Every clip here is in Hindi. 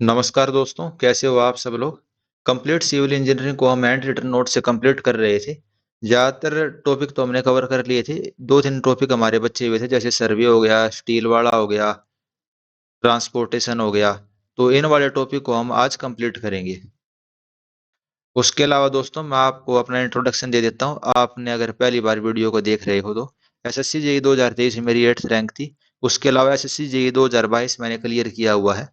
नमस्कार दोस्तों, कैसे हो आप सब लोग। कंप्लीट सिविल इंजीनियरिंग को हम हैंड रिटन नोट से कंप्लीट कर रहे थे। ज़्यादातर टॉपिक तो हमने कवर कर लिए थे। 2-3 टॉपिक हमारे बचे हुए थे, जैसे सर्वे हो गया, स्टील वाला हो गया, ट्रांसपोर्टेशन हो गया। तो इन वाले टॉपिक को हम आज कंप्लीट करेंगे। उसके अलावा दोस्तों मैं आपको अपना इंट्रोडक्शन दे देता हूँ। आपने अगर पहली बार वीडियो को देख रहे हो तो एसएससी जेईई 2023 में मेरी 8th रैंक थी। उसके अलावा एसएससी जेईई 2022 मैंने क्लियर किया हुआ है।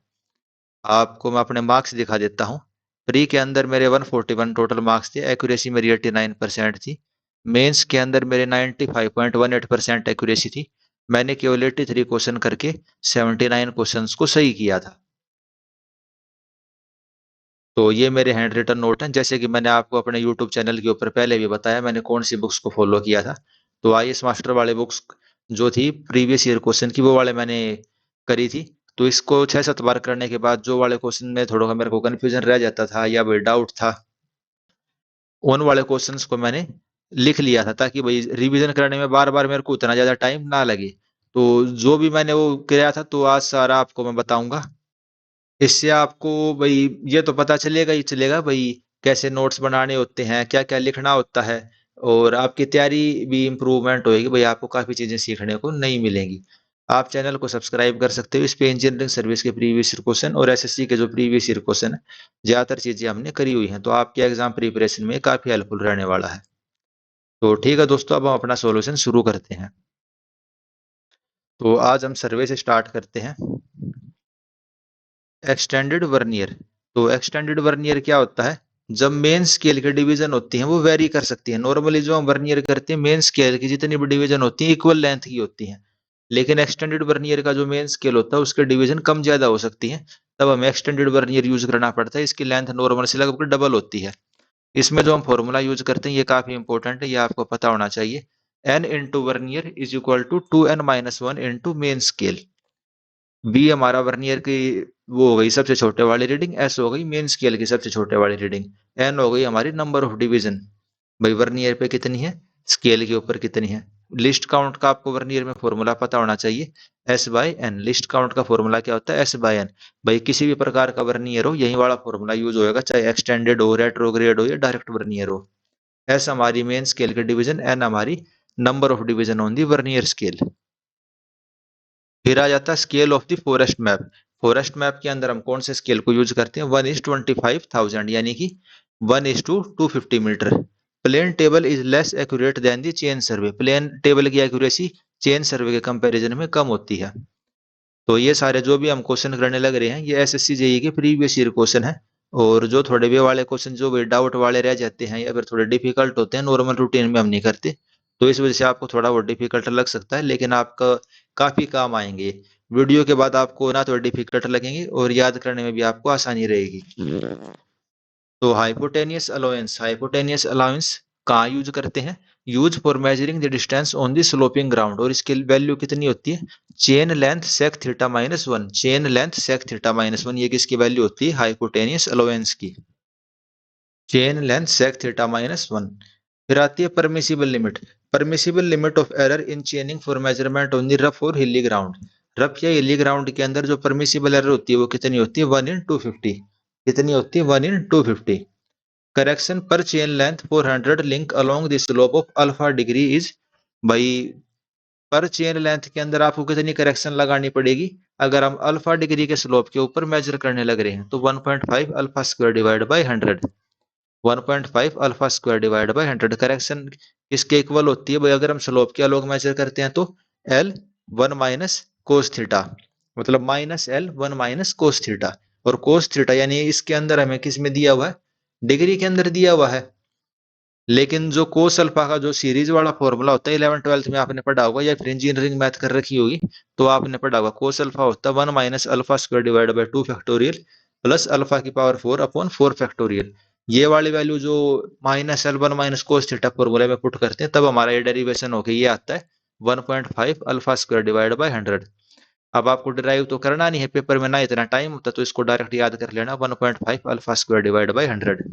आपको मैं अपने मार्क्स दिखा देता हूँ। प्री के अंदर मेरे 141 टोटल मार्क्स थे, एक्यूरेसी मेरी 89% थी। मेंस के अंदर मेरे 95.18% एक्यूरेसी थी। मैंने केवल 83 क्वेश्चन करके 79 क्वेश्चंस को सही किया था। तो ये मेरे हैंड रिटन नोट हैं। जैसे कि मैंने आपको अपने यूट्यूब चैनल के ऊपर पहले भी बताया मैंने कौन सी बुक्स को फॉलो किया था। तो आईएएस मास्टर वाले बुक्स जो थी प्रीवियस ईयर क्वेश्चन की, वो वाले मैंने करी थी। तो इसको 6-7 बार करने के बाद जो वाले क्वेश्चन में थोड़ा मेरे को कंफ्यूजन रह जाता था या कोई डाउट था, उन वाले क्वेश्चंस को मैंने लिख लिया था, ताकि भाई रिवीजन करने में बार बार मेरे को उतना ज्यादा टाइम ना लगे। तो जो भी मैंने वो किया था, तो आज सारा आपको मैं बताऊंगा। इससे आपको भाई ये तो पता चलेगा ही चलेगा भाई, कैसे नोट्स बनाने होते हैं, क्या क्या लिखना होता है। और आपकी तैयारी भी इम्प्रूवमेंट होएगी भाई, आपको काफी चीजें सीखने को नहीं मिलेंगी। आप चैनल को सब्सक्राइब कर सकते हो। इस पे इंजीनियरिंग सर्विस के प्रीवियस ईयर क्वेश्चन और एसएससी के जो प्रीवियस ईयर क्वेश्चन है, ज्यादातर चीजें हमने करी हुई हैं, तो आपके एग्जाम प्रिपरेशन में काफी हेल्पफुल रहने वाला है। तो ठीक है दोस्तों, अब हम अपना सॉल्यूशन शुरू करते हैं। तो आज हम सर्वे से स्टार्ट करते हैं। Extended vernier. तो एक्सटेंडेड वर्नियर क्या होता है? जब मेन स्केल की डिवीजन होती है वो वेरी कर सकती है। नॉर्मली जो हम वर्नियर करते हैं, मेन स्केल की जितनी भी डिवीजन होती है इक्वल लेंथ की होती है। लेकिन एक्सटेंडेड वर्नियर का जो मेन स्केल होता है उसके डिवीजन कम ज्यादा हो सकती है। तब हमें एक्सटेंडेड वर्नियर यूज करना पड़ता है। इसकी लेंथ नॉर्मल से लगभग डबल होती है। इसमें जो हम फॉर्मूला यूज करते हैं ये काफी इंपॉर्टेंट है, ये आपको पता होना चाहिए। N into vernier is equal to 2n-1 into main scale. बी हमारा वर्नियर की वो हो गई सबसे छोटे वाली रीडिंग, एस हो गई मेन स्केल की सबसे छोटे वाली रीडिंग, एन हो गई हमारी नंबर ऑफ डिवीजन। भाई वर्नियर पे कितनी है, स्केल के ऊपर कितनी है। लिस्ट काउंट का आपको वर्नियर में फॉर्मूला पता होना चाहिए, S by n. Least count का फॉर्मूला क्या होता है, एस बाय एन। भाई किसी भी प्रकार का वर्नियर हो यही वाला फॉर्मूला यूज होएगा, चाहे एक्सटेंडेड हो, रेट्रोग्रेड हो या डायरेक्ट वर्नियर हो। एस हमारी मेन स्केल की डिवीजन, एन हमारी number of division on the vernier scale. फिर आ जाता है scale of the forest map. Forest map के अंदर हम कौन से स्केल को यूज करते हैं, 1:25,000, यानी कि 1:250 मीटर। Plane table is less accurate than the chain survey. Plane table की एक्यूरेसी चेन सर्वे के कंपैरिजन में कम होती है। तो ये सारे जो भी हम क्वेश्चन करने लग रहे हैं ये एसएससी जेईई के प्रीवियस ईयर क्वेश्चन है। और जो थोड़े वे वाले क्वेश्चन जो भी डाउट वाले रह जाते हैं या फिर थोड़े डिफिकल्ट होते हैं, नॉर्मल रूटीन में हम नहीं करते, तो इस वजह से आपको थोड़ा वो डिफिकल्ट लग सकता है, लेकिन आपका काफी काम आएंगे। वीडियो के बाद आपको ना तो डिफिकल्ट लगेंगे और याद करने में भी आपको आसानी रहेगी। तो हाइपोटेनियस अलाउंस, हाइपोटेनियस अलाउंस कहाँ यूज करते हैं, use for measuring the distance on the sloping ground. और इसकी वैल्यू कितनी होती है, chain length sec theta minus one. Chain length sec theta minus one, ये किसकी वैल्यू होती है, हाइपोटेनियस अलाउंस की। Chain length sec theta minus one. फिर आती है permissible limit. Permissible limit of error in chaining for measurement on the rough और हिली ग्राउंड। रफ या हिली ग्राउंड के अंदर जो परमिसिबल एरर होती है वो कितनी होती है, 1/250। कितनी होती है, 1/250। करेक्शन पर chain length 400 link along the slope of alpha degree is. भाई पर चेन लेंथ के अंदर आपको कितनी करेक्शन लगानी पड़ेगी, अगर हम अल्फा डिग्री के स्लोप के ऊपर मेजर करने लग रहे हैं, तो 1.5 alpha square divide by 100। 1.5 alpha square divide by 100 correction किसके इक्वल होती है भाई, अगर हम स्लोप के अलॉन्ग मेजर करते हैं तो एल 1 - कोस थीटा, मतलब -L 1 - कोस थीटा। और कोस थीटा यानी इसके अंदर हमें किस में दिया हुआ है, डिग्री के अंदर दिया हुआ है। लेकिन जो कोस अल्फा का जो सीरीज वाला फॉर्मूला होता है 11th-12th में आपने पढ़ा होगा या फिर इंजीनियरिंग मैथ कर रखी होगी, तो आपने पढ़ा होगा कोस अल्फा होता है 1 - alpha square divide by 2 factorial plus alpha की पावर 4/4 फैक्टोरियल। ये वाली वैल्यू जो -L 1 - कोस थीटा फॉर्मूले में पुट करते हैं, तब हमारा ये डेरिवेशन होकर ये आता है 1.5 अल्फा स्क्वायर डिवाइड बाई 100। अब आपको डिराइव तो करना नहीं है, पेपर में ना इतना टाइम होता, तो इसको डायरेक्ट याद कर लेना, 1.5 अल्फा स्क्वायर डिवाइड बाई 100।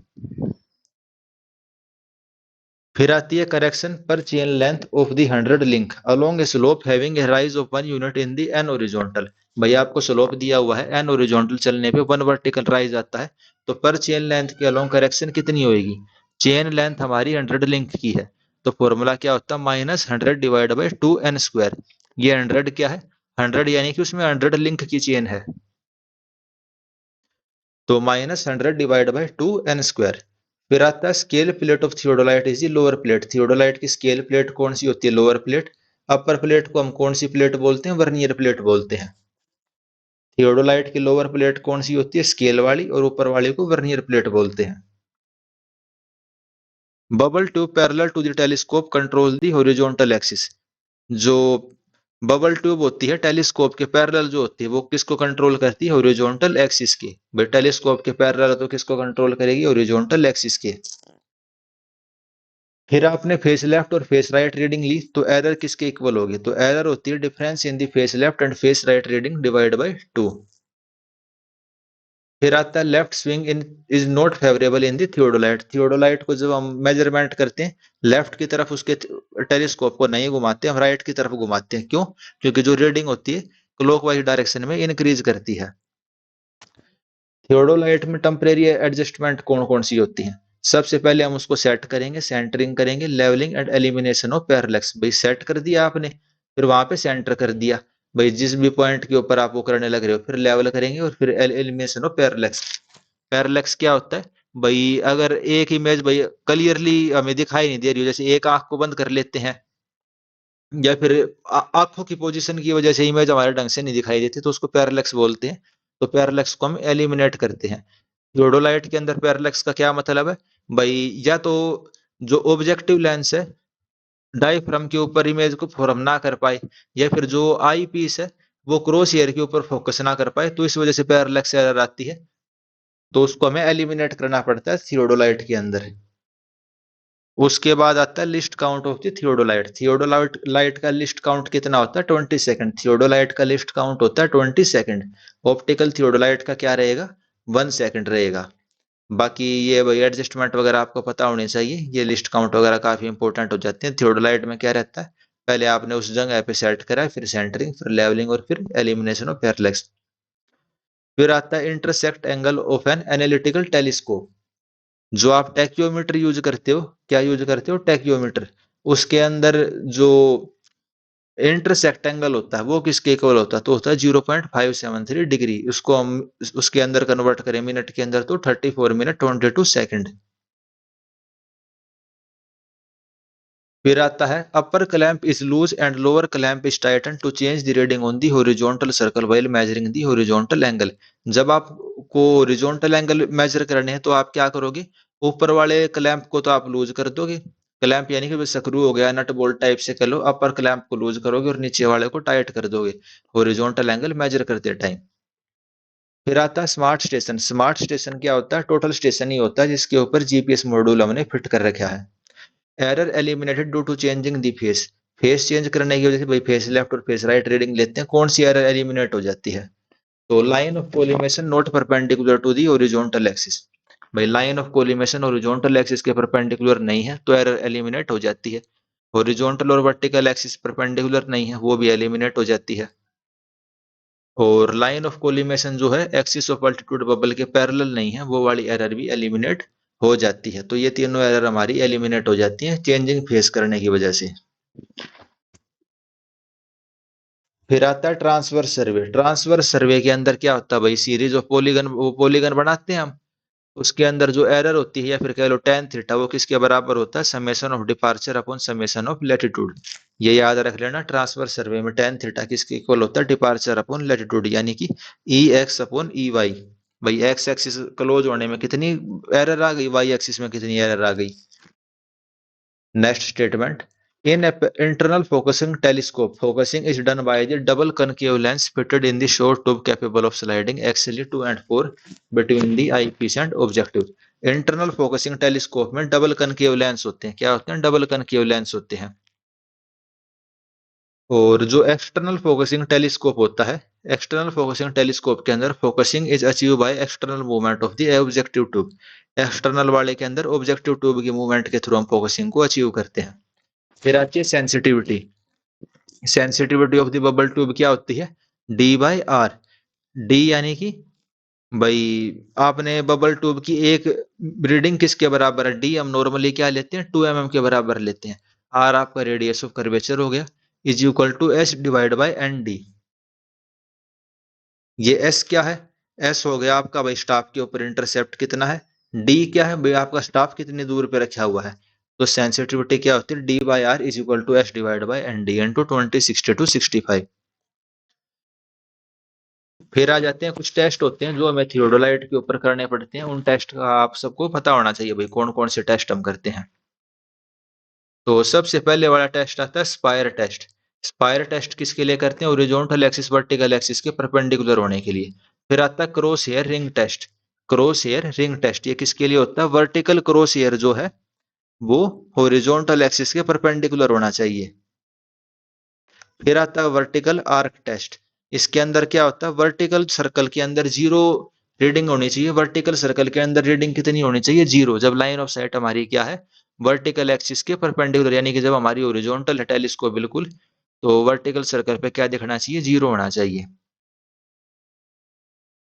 फिर आती है करेक्शन पर chain length of the 100 link along a slope having a rise of 1 unit in the n horizontal. भाई आपको स्लोप दिया हुआ है, एन ओरिजेंटल चलने पे 1 वर्टिकल राइज आता है, तो पर चेन लेंथ के अलोंग करेक्शन कितनी होगी? चेन लेंथ हमारी 100 लिंक की है, तो फॉर्मूला क्या होता है? -100 डिवाइड बाई 2n²। ये 100 क्या है? 100 यानी कि उसमें 100 लिंक की चेन है, तो -100 डिवाइड बाई 2n²। फिर आता है scale plate of theodolite is the lower plate. Theodolite की स्केल प्लेट कौन सी होती है? Lower plate. अपर प्लेट को हम कौन सी प्लेट बोलते हैं? वर्नियर प्लेट बोलते हैं। थियोडोलाइट की लोअर प्लेट कौन सी होती है? स्केल वाली, और ऊपर वाली को वर्नियर प्लेट बोलते हैं। Bubble tube parallel to the telescope control the horizontal axis. जो बबल ट्यूब होती है टेलीस्कोप के पैरेलल जो होती है, वो किसको कंट्रोल करती है? हॉरिजॉन्टल एक्सिस की। भाई टेलीस्कोप के पैरेलल तो किसको कंट्रोल करेगी? हॉरिजॉन्टल एक्सिस के। फिर आपने फेस लेफ्ट और फेस राइट रीडिंग ली, तो एरर किसके इक्वल होगी? तो एरर होती है difference in the face left and face right reading divide by 2। फिर आता है left swing in is not favourable in the theodolite. Theodolite को जब हम मेजरमेंट करते हैं, लेफ्ट की तरफ उसके टेलीस्कोप को नहीं घुमाते, हम राइट की तरफ घुमाते हैं। क्यों? क्योंकि जो रीडिंग होती है क्लॉकवाइज डायरेक्शन में इंक्रीज करती है। थियोडोलाइट में टेम्परेरी एडजस्टमेंट कौन कौन सी होती हैं? सबसे पहले हम उसको सेट करेंगे, सेंटरिंग करेंगे, levelling and elimination of parallax. भाई सेट कर दिया आपने, फिर वहां पे सेंटर कर दिया, भाई जिस भी पॉइंट के ऊपर आप वो करने लग रहे हो, फिर लेवल करेंगे और फिर एलिमिनेशन ऑफ पैरेलैक्स। पैरेलैक्स क्या होता है? भाई अगर एक इमेज भाई क्लियरली हमें दिखाई नहीं दे रही हो, जैसे एक आंख को बंद कर लेते हैं, या फिर आंखों की पोजीशन की वजह से इमेज हमारे ढंग से नहीं दिखाई देती, तो उसको पैरेलैक्स बोलते हैं। तो पैरेलैक्स को हम एलिमिनेट करते हैं। थियोडोलाइट के अंदर पैरेलैक्स का क्या मतलब है? भाई या तो जो ऑब्जेक्टिव लेंस है डायफ्राम के ऊपर इमेज को फॉर्म ना कर पाए, या फिर जो आई पीस है वो क्रॉस हेयर के ऊपर फोकस ना कर पाए, तो इस वजह से पैरेलैक्स एरर आती है। तो उसको हमें एलिमिनेट करना पड़ता है थियोडोलाइट के अंदर। उसके बाद आता है list count of the theodolite. Theodolite light का लिस्ट काउंट कितना होता है? 20 सेकंड। थियोडोलाइट का लिस्ट काउंट होता है 20 सेकंड। ऑप्टिकल थियोडोलाइट का क्या रहेगा? 1 सेकंड रहेगा। बाकी ये वही एडजस्टमेंट वगैरह आपको पता होनी चाहिए, ये लिस्ट काउंट वगैरह काफी इंपॉर्टेंट हो जाते हैं। थियोडोलाइट में क्या रहता है? पहले आपने उस जगह पे सेट करा, फिर सेंटरिंग, फिर लेवलिंग और फिर एलिमिनेशन ऑफ पैरेलैक्स। फिर आता है intersect angle of an analytical telescope. जो आप टैक्योमीटर यूज करते हो, क्या यूज करते हो? टैक्योमीटर। उसके अंदर जो इंटरसेक्ट एंगल होता है वो किसके इक्वल होता है? तो होता है 0.573 डिग्री। उसको हम उसके अंदर कन्वर्ट करें मिनट के अंदर, तो 34 मिनट 22 सेकंड। फिर आता है upper clamp is loose and lower clamp is tighten to change the reading on the horizontal circle while measuring the horizontal angle. जब आपको हॉरिजॉन्टल एंगल मेजर करने हैं, तो आप क्या करोगे? ऊपर वाले क्लैंप को तो आप लूज कर दोगे, क्लैंप यानी कि स्क्रू हो गया, नट बोल्ट टाइप से कर लो, अपर क्लैंप को लूज करोगे और नीचे वाले को टाइट कर दोगे हॉरिजॉन्टल एंगल मेजर करते टाइम। फिर आता है स्मार्ट स्टेशन। स्मार्ट स्टेशन क्या होता है? टोटल स्टेशन ही होता है जिसके ऊपर जीपीएस मॉड्यूल हमने फिट कर रखा है। Error eliminated due to changing the face. Face change करने की वजह से भाई फेस लेफ्ट और फेस राइट रीडिंग लेते हैं, कौन सी एरर एलिमिनेट हो जाती है? तो line of collimation not perpendicular to the horizontal axis. भाई line of collimation horizontal axis के परपेंडिकुलर नहीं है, तो एरर एलिमिनेट हो जाती है। ओरिजोनटल और वर्टिकल एक्सिस परपेंडिकुलर नहीं है, वो भी एलिमिनेट हो जाती है। और लाइन ऑफ कोलिमेशन जो है एक्सिस ऑफ अल्टीट्यूड बबल के पैरेलल नहीं है, वो वाली एरर भी एलिमिनेट हो जाती है। तो ये तीनों एरर हमारी एलिमिनेट हो जाती हैं चेंजिंग फेस करने की वजह से। फिर आता है ट्रांसवर्स सर्वे। ट्रांसवर्स सर्वे के अंदर क्या होता है? भाई सीरीज ऑफ पॉलीगन, वो पॉलीगन बनाते हैं हम, उसके अंदर जो एरर होती है या फिर कह लो tan थीटा, वो किसके बराबर होता है? Summation of departure upon summation of latitude. ये याद रख लेना, ट्रांसवर्स सर्वे में tan थीटा किसके इक्वल होता है? डिपार्चर अपॉन लेटीट्यूड, यानी कि ई एक्स अपॉन ई वाई। भाई एक्स एक्सिस क्लोज होने में कितनी एरर आ गई, वाई एक्सिस में कितनी एरर आ गई। Next statement, in internal focusing telescope focusing is done by the double concave lens fitted in the short tube capable of sliding axially to and fro between the eyepiece and objective। Internal focusing telescope में डबल कनकेव लेंस होते हैं। क्या होते हैं? डबल कनकेव लेंस होते हैं। और जो एक्सटर्नल फोकसिंग टेलीस्कोप होता है, एक्सटर्नल फोकसिंग टेलीस्कोप के अंदर focusing is achieve by external movement of the objective tube. External वाले के अंदर ऑब्जेक्टिव ट्यूब की मूवमेंट के थ्रू हम फोकसिंग को अचीव करते हैं। फिर आती है sensitivity. Sensitivity of the bubble tube क्या होती है? D by are. डी यानी कि भाई आपने बबल ट्यूब की एक रीडिंग किसके बराबर है? डी हम नॉर्मली क्या लेते हैं? 2 mm के बराबर लेते हैं। आर आपका रेडियस ऑफ कर्वेचर हो गया, is equal to S divide by n D. ये एस क्या है? एस हो गया आपका भाई स्टाफ के ऊपर इंटरसेप्ट कितना है। डी क्या है भाई? आपका स्टाफ कितनी दूर पे रखा हुआ है। तो सेंसिटिविटी क्या होती है? D by R is equal to S divide by n D into 20/60 to 65। फिर आ जाते हैं कुछ टेस्ट होते हैं जो हमें थियोडोलाइट के ऊपर करने पड़ते हैं। उन टेस्ट का आप सबको पता होना चाहिए भाई, कौन कौन से टेस्ट हम करते हैं। तो सबसे पहले वाला टेस्ट आता है स्पायर टेस्ट। स्पायर टेस्ट किसके लिए करते हैं? ओरिजोनटल एक्सिस वर्टिकल एक्सिस के परपेंडिकुलर होने के लिए। फिर आता है cross hair ring test. Cross hair ring test ये किसके लिए होता है? वर्टिकल क्रॉस हेयर जो है वो हॉरिजॉन्टल एक्सिस के परपेंडिकुलर होना चाहिए। फिर आता है वर्टिकल आर्क टेस्ट। इसके अंदर क्या होता है? वर्टिकल सर्कल के अंदर जीरो रीडिंग होनी चाहिए। वर्टिकल सर्कल के अंदर रीडिंग कितनी होनी चाहिए? जीरो। जब लाइन ऑफ साइट हमारी क्या है? वर्टिकल एक्सिस के परपेंडिकुलर, यानी कि जब हमारी ओरिजोनटल है टेलीस्कोप बिल्कुल, तो वर्टिकल सर्कल पे क्या दिखना चाहिए? जीरो होना चाहिए।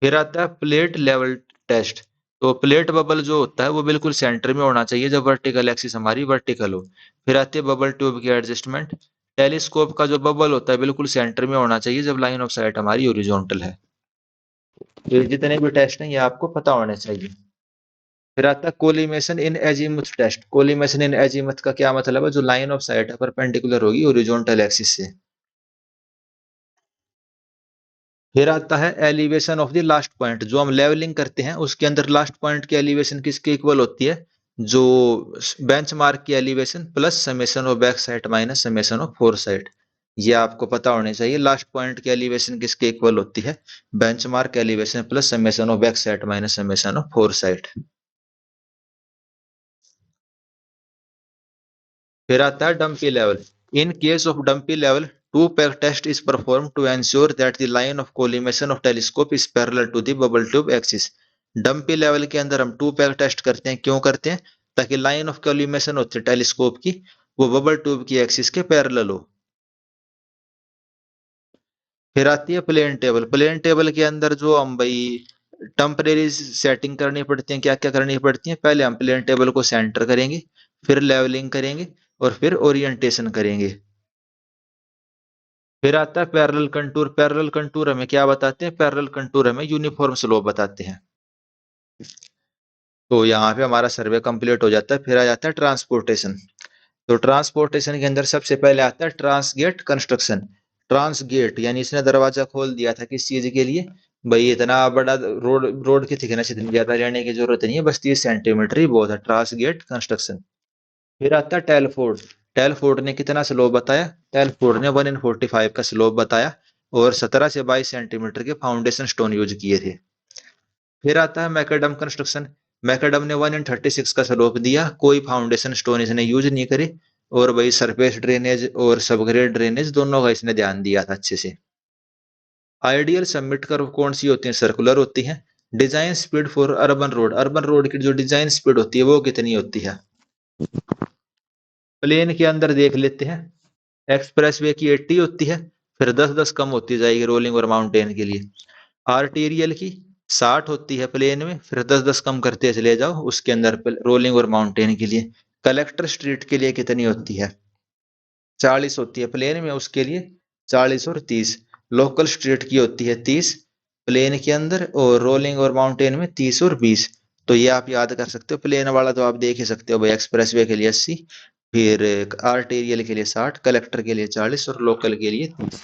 फिर आता है प्लेट लेवल टेस्ट। तो प्लेट बबल जो होता है वो बिल्कुल सेंटर में होना चाहिए जब वर्टिकल एक्सिस हमारी वर्टिकल हो। फिर आती है बबल ट्यूब की एडजस्टमेंट। टेलीस्कोप का जो बबल होता है बिल्कुल सेंटर में होना चाहिए जब लाइन ऑफ साइट हमारी ओरिजोनटल है। तो ये जितने भी टेस्ट हैं ये आपको पता होने चाहिए। फिर आता है कोलिमेशन इन एजीमुथ टेस्ट। कोलिमेशन इन एजीमुथ का क्या मतलब है? जो लाइन ऑफ साइट है परपेंडिकुलर होगी ओरिजोनटल एक्सिस से। फिर आता है elevation of the last point. जो हम लेवलिंग करते हैं उसके अंदर लास्ट पॉइंट की एलिवेशन किसके इक्वल होती है? जो बेंचमार्क की elevation plus summation of back side minus summation of fore side. ये आपको पता होने चाहिए। लास्ट पॉइंट की एलिवेशन किसके इक्वल होती है? Benchmark elevation plus summation of back side minus summation of fore side. फिर आता है dumpy level. In case of dumpy level, two peg test is perform to ensure that the line of collimation of telescope is parallel to the bubble tube axis. Dumpy level के अंदर हम टू पेग टेस्ट करते हैं। क्यों करते हैं? ताकि लाइन ऑफ कोलिमेशन होती है टेलीस्कोप की, वो बबल ट्यूब की एक्सिस के पैरेलल हो। फिर आती है प्लेन टेबल। प्लेन टेबल के अंदर जो हम भाई टेम्परेरी सेटिंग करनी पड़ती है, क्या क्या करनी पड़ती है? पहले हम प्लेन टेबल को सेंटर करेंगे, फिर लेवलिंग करेंगे और फिर ओरिएंटेशन करेंगे। फिर आता है पैरेलल कंटूर। पैरेलल कंटूर हमें क्या बताते हैं? पैरेलल कंटूर हमें यूनिफॉर्म स्लोप बताते हैं। तो यहाँ पे हमारा सर्वे कंप्लीट हो जाता है। फिर आ जाता है ट्रांसपोर्टेशन। तो ट्रांसपोर्टेशन के अंदर सबसे पहले आता है ट्रांसगेट कंस्ट्रक्शन। ट्रांसगेट यानी इसने दरवाजा खोल दिया था किस चीज के लिए? भाई इतना बड़ा रोड, रोड की थिकनेस इतनी ज्यादा लेने की जरूरत नहीं है, बस 30 सेंटीमीटर ही बहुत है। ट्रांसगेट कंस्ट्रक्शन। फिर आता है टेलफोर्ड। टेलफोर्ड ने कितना स्लोप बताया? टेलफोर्ड ने 1/45 का स्लोप बताया और 17 से 22 सेंटीमीटर के फाउंडेशन स्टोन यूज किए थे। फिर आता है मैकडम कंस्ट्रक्शन। मैकडम ने 1/36 का स्लोप दिया, कोई फाउंडेशन स्टोन इसने यूज नहीं करे, और भाई सरफेस ड्रेनेज और सबग्रेड ड्रेनेज दोनों का इसने ध्यान दिया था अच्छे से। आइडियल सबमिट कर्व कौन सी होती है? सर्कुलर होती है। Design speed for urban road. Urban road की जो डिजाइन स्पीड होती है वो कितनी होती है? प्लेन के अंदर देख लेते हैं। एक्सप्रेसवे की 80 होती है, फिर 10-10 कम होती जाएगी रोलिंग और माउंटेन के लिए। आर्टेरियल की 60 होती है प्लेन में, फिर 10-10 कम करते चले जाओ उसके अंदर रोलिंग और माउंटेन के लिए। कलेक्टर स्ट्रीट के लिए कितनी होती है? 40 होती है प्लेन में, उसके लिए 40 और 30। लोकल स्ट्रीट की होती है 30 प्लेन के अंदर, और रोलिंग और माउंटेन में 30 और 20। तो ये आप याद कर सकते हो। प्लेन वाला तो आप देख ही सकते हो भाई, एक्सप्रेसवे के लिए 80, फिर आर्टेरियल के लिए 60, कलेक्टर के लिए 40 और लोकल के लिए 30।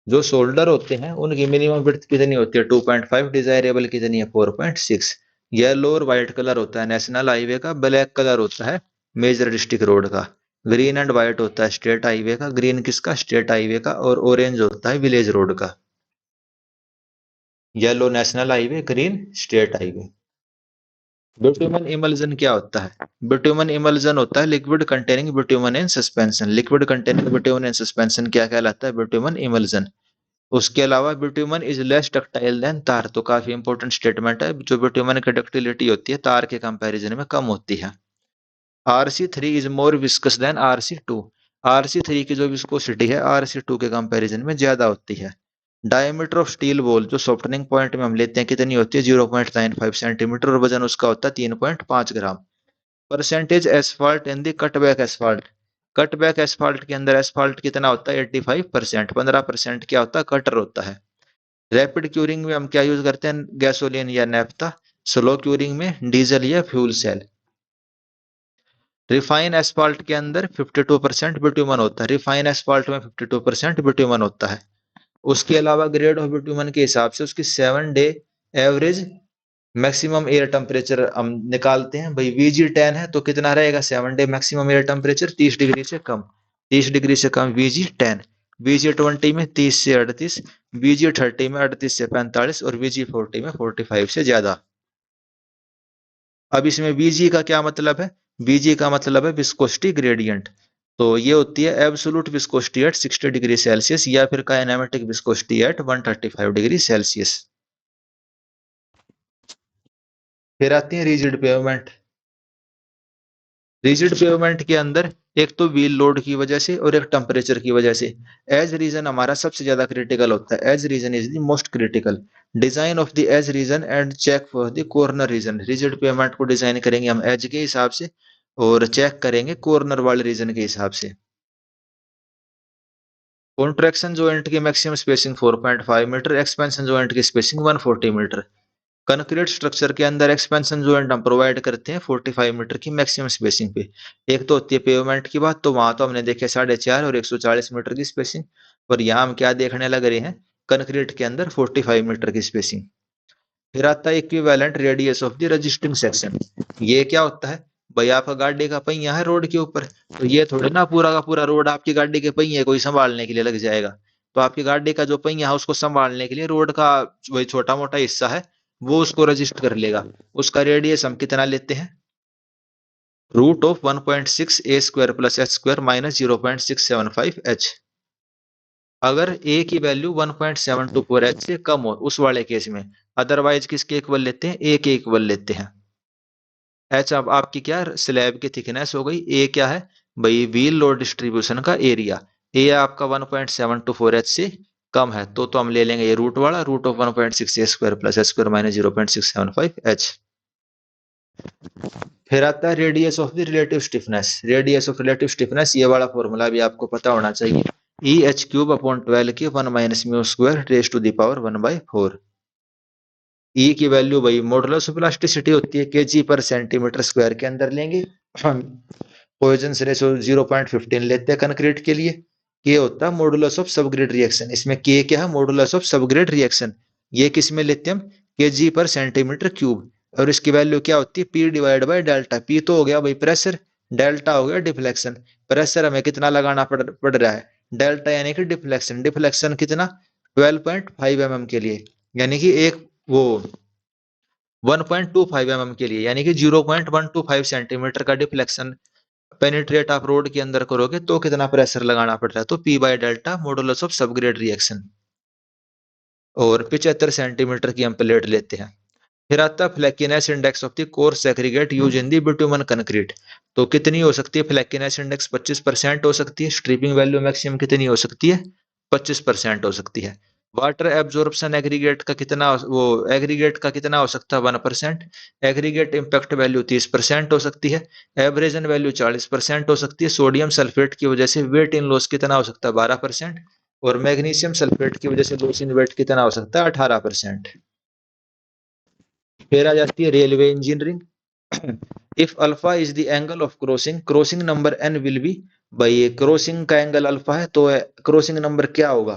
जो शोल्डर होते हैं उनकी मिनिमम विड्थ कितनी होती है? 2.5। डिजायरेबल कितनी है? 4.6। येलो और व्हाइट कलर होता है नेशनल हाईवे का, ब्लैक कलर होता है मेजर डिस्ट्रिक्ट रोड का, ग्रीन एंड व्हाइट होता है स्टेट हाईवे का। ग्रीन किसका? स्टेट हाईवे का। और ऑरेंज होता है विलेज रोड का। Yellow national highway, green state highway. Bitumen emulsion क्या होता है? बिटुमन इमल्जन होता है liquid containing bitumen in suspension. Liquid containing bitumen in suspension क्या कहलाता है? Bitumen emulsion. उसके अलावा बिट्यूमन इज लेस डक्टाइल देन तार। तो काफी इंपॉर्टेंट स्टेटमेंट है। जो बिट्यूमन की डक्टिलिटी होती है तार के कंपैरिजन में कम होती है। Rc3 is more viscous then Rc2। RC3 की जो विस्कोसिटी है RC2 के कंपैरिजन में ज्यादा होती है। डायमीटर ऑफ स्टील बॉल जो सॉफ्टनिंग पॉइंट में हम लेते हैं कितनी होती है 0.95 सेंटीमीटर और वजन उसका होता है 3.5 ग्राम। परसेंटेज एसफाल्ट इन दी कटबैक एसफाल्ट, कटबैक एसफाल्ट के अंदर एसफाल्ट कितना होता है 85%, 15% क्या होता है कटर होता है। रैपिड क्यूरिंग में हम क्या यूज करते हैं गैसोलीन या नैफ्था, स्लो क्यूरिंग में डीजल या फ्यूल सेल। रिफाइन एस्फाल्ट के अंदर 52% बिट्यूमन होता है, रिफाइन एस्फाल्ट में 52% बिट्यूमन होता है। उसके अलावा ग्रेड ऑफ बिट्यूमन के हिसाब से उसकी 7 day average maximum air temperature हम निकालते हैं। भाई VG10 है तो कितना रहेगा 7 day maximum air temperature 30 degree से कम, 30 डिग्री से कम VG10। VG20 में 30 से 38, VG30 में 38 से 45 और VG40 में 45 से ज्यादा। अब इसमें VG का क्या मतलब है, VG का मतलब है विस्कोसिटी ग्रेडियंट। तो ये होती है absolute viscosity at 60 degree Celsius या फिर kinematic viscosity at 135 degree Celsius. फिर आती है रिजिड पेवमेंट। रिजिड पेवमेंट के अंदर एक तो व्हील लोड की वजह से और एक टेम्परेचर की वजह से एज रीजन हमारा सबसे ज्यादा क्रिटिकल होता है। Edge region is the most critical. Design of the edge region and check for the corner region. Rigid pavement को डिजाइन करेंगे हम एज के हिसाब से और चेक करेंगे कॉर्नर वाले रीजन के हिसाब से। कॉन्ट्रैक्शन जॉइंट की maximum spacing 4.5 metre, expansion joint की स्पेसिंग 140 मीटर। कंक्रीट स्ट्रक्चर के अंदर एक्सपेंशन जॉइंट हम प्रोवाइड करते हैं 45 मीटर की मैक्सिमम स्पेसिंग पे। एक तो होती है पेवमेंट की बात, तो वहां तो हमने देखे 4.5 और 140 मीटर की स्पेसिंग, और यहाँ हम क्या देखने लग रहे हैं कंक्रीट के अंदर 45 मीटर की स्पेसिंग। फिर आता है equivalent radius of the resisting section. ये क्या होता है, भाई आपका गाड़ी का पहिया है रोड के ऊपर, तो ये थोड़ी ना पूरा का पूरा रोड आपकी गाड़ी के पहिए को ही संभालने के लिए लग जाएगा। तो आपकी गाड़ी का जो पहिया है उसको संभालने के लिए रोड का वही छोटा मोटा हिस्सा है वो उसको रजिस्ट कर लेगा। उसका रेडियस हम कितना लेते हैं √1.6 a² + h² - 0.675 h। अगर a की वैल्यू 1.724 h से कम हो उस वाले केस में, अदरवाइज किसके इक्वल लेते हैं a के इक्वल लेते हैं। h अब आपकी क्या स्लैब की थिकनेस हो गई, a क्या है भाई व्हील लोड डिस्ट्रीब्यूशन का एरिया, a आपका 1.724 h से कम है तो हम ले लेंगे ये रूट वाला √1.6 a² + h² - 0.675 h। फिर आता है radius of the relative stiffness. Radius of relative stiffness ये वाला फॉर्मूला भी आपको पता होना चाहिए, EH³/12 की 1 - μ² raise to the power 1/4। E की वैल्यू भाई मॉडुलस ऑफ इलास्टिसिटी होती है kg/cm² के अंदर लेंगे। हम पॉइजन रेशो 0.15 लेते हैं कंक्रीट के लिए। K होता है मॉडुलस ऑफ सबग्रेड रिएक्शन, इसमें K क्या है मॉडुलस ऑफ सबग्रेड रिएक्शन। ये किस में लेते हैं हम kg/cm³। और इसकी वैल्यू क्या होती है P/डेल्टा। P तो हो गया भाई प्रेशर, डेल्टा हो गया डिफ्लेक्शन। प्रेशर हमें कितना लगाना पड़ रहा है डेल्टा यानी कि डिफ्लेक्शन, डिफ्लेक्शन कितना 12.5 mm के लिए, यानी कि एक वो 1.25 mm के लिए, यानी कि 0.125 सेंटीमीटर का डिफ्लेक्शन पेनिट्रेट आप रोड के अंदर करोगे तो कितना प्रेशर लगाना पड़ता है, तो P/डेल्टा मॉडुलस ऑफ सबग्रेड रिएक्शन। और 75 सेंटीमीटर की हम प्लेट लेते हैं। फिर आता है flakiness index of the coarse aggregate use in the bitumen concrete. तो कितनी हो सकती है फ्लैक्कीनेस इंडेक्स 25% हो सकती है। स्ट्रिपिंग वैल्यू मैक्सिमम कितनी हो सकती है 25% हो सकती है। वाटर एब्जॉर्प्शन एग्रीगेट का कितना वो एग्रीगेट का कितना हो सकता है 1%। एग्रीगेट इम्पैक्ट वैल्यू 30% हो सकती है। एब्रेजन वैल्यू 40% हो सकती है। सोडियम सल्फेट की वजह से वेट इन लॉस कितना हो सकता है 12%। और मैग्नीशियम सल्फेट की वजह से लॉस इन वेट कितना हो सकता है 18%। फिर आ जाती है railway engineering. If alpha is the angle of crossing, crossing number n will be, भाई क्रॉसिंग का एंगल अल्फा है तो क्रॉसिंग नंबर क्या होगा,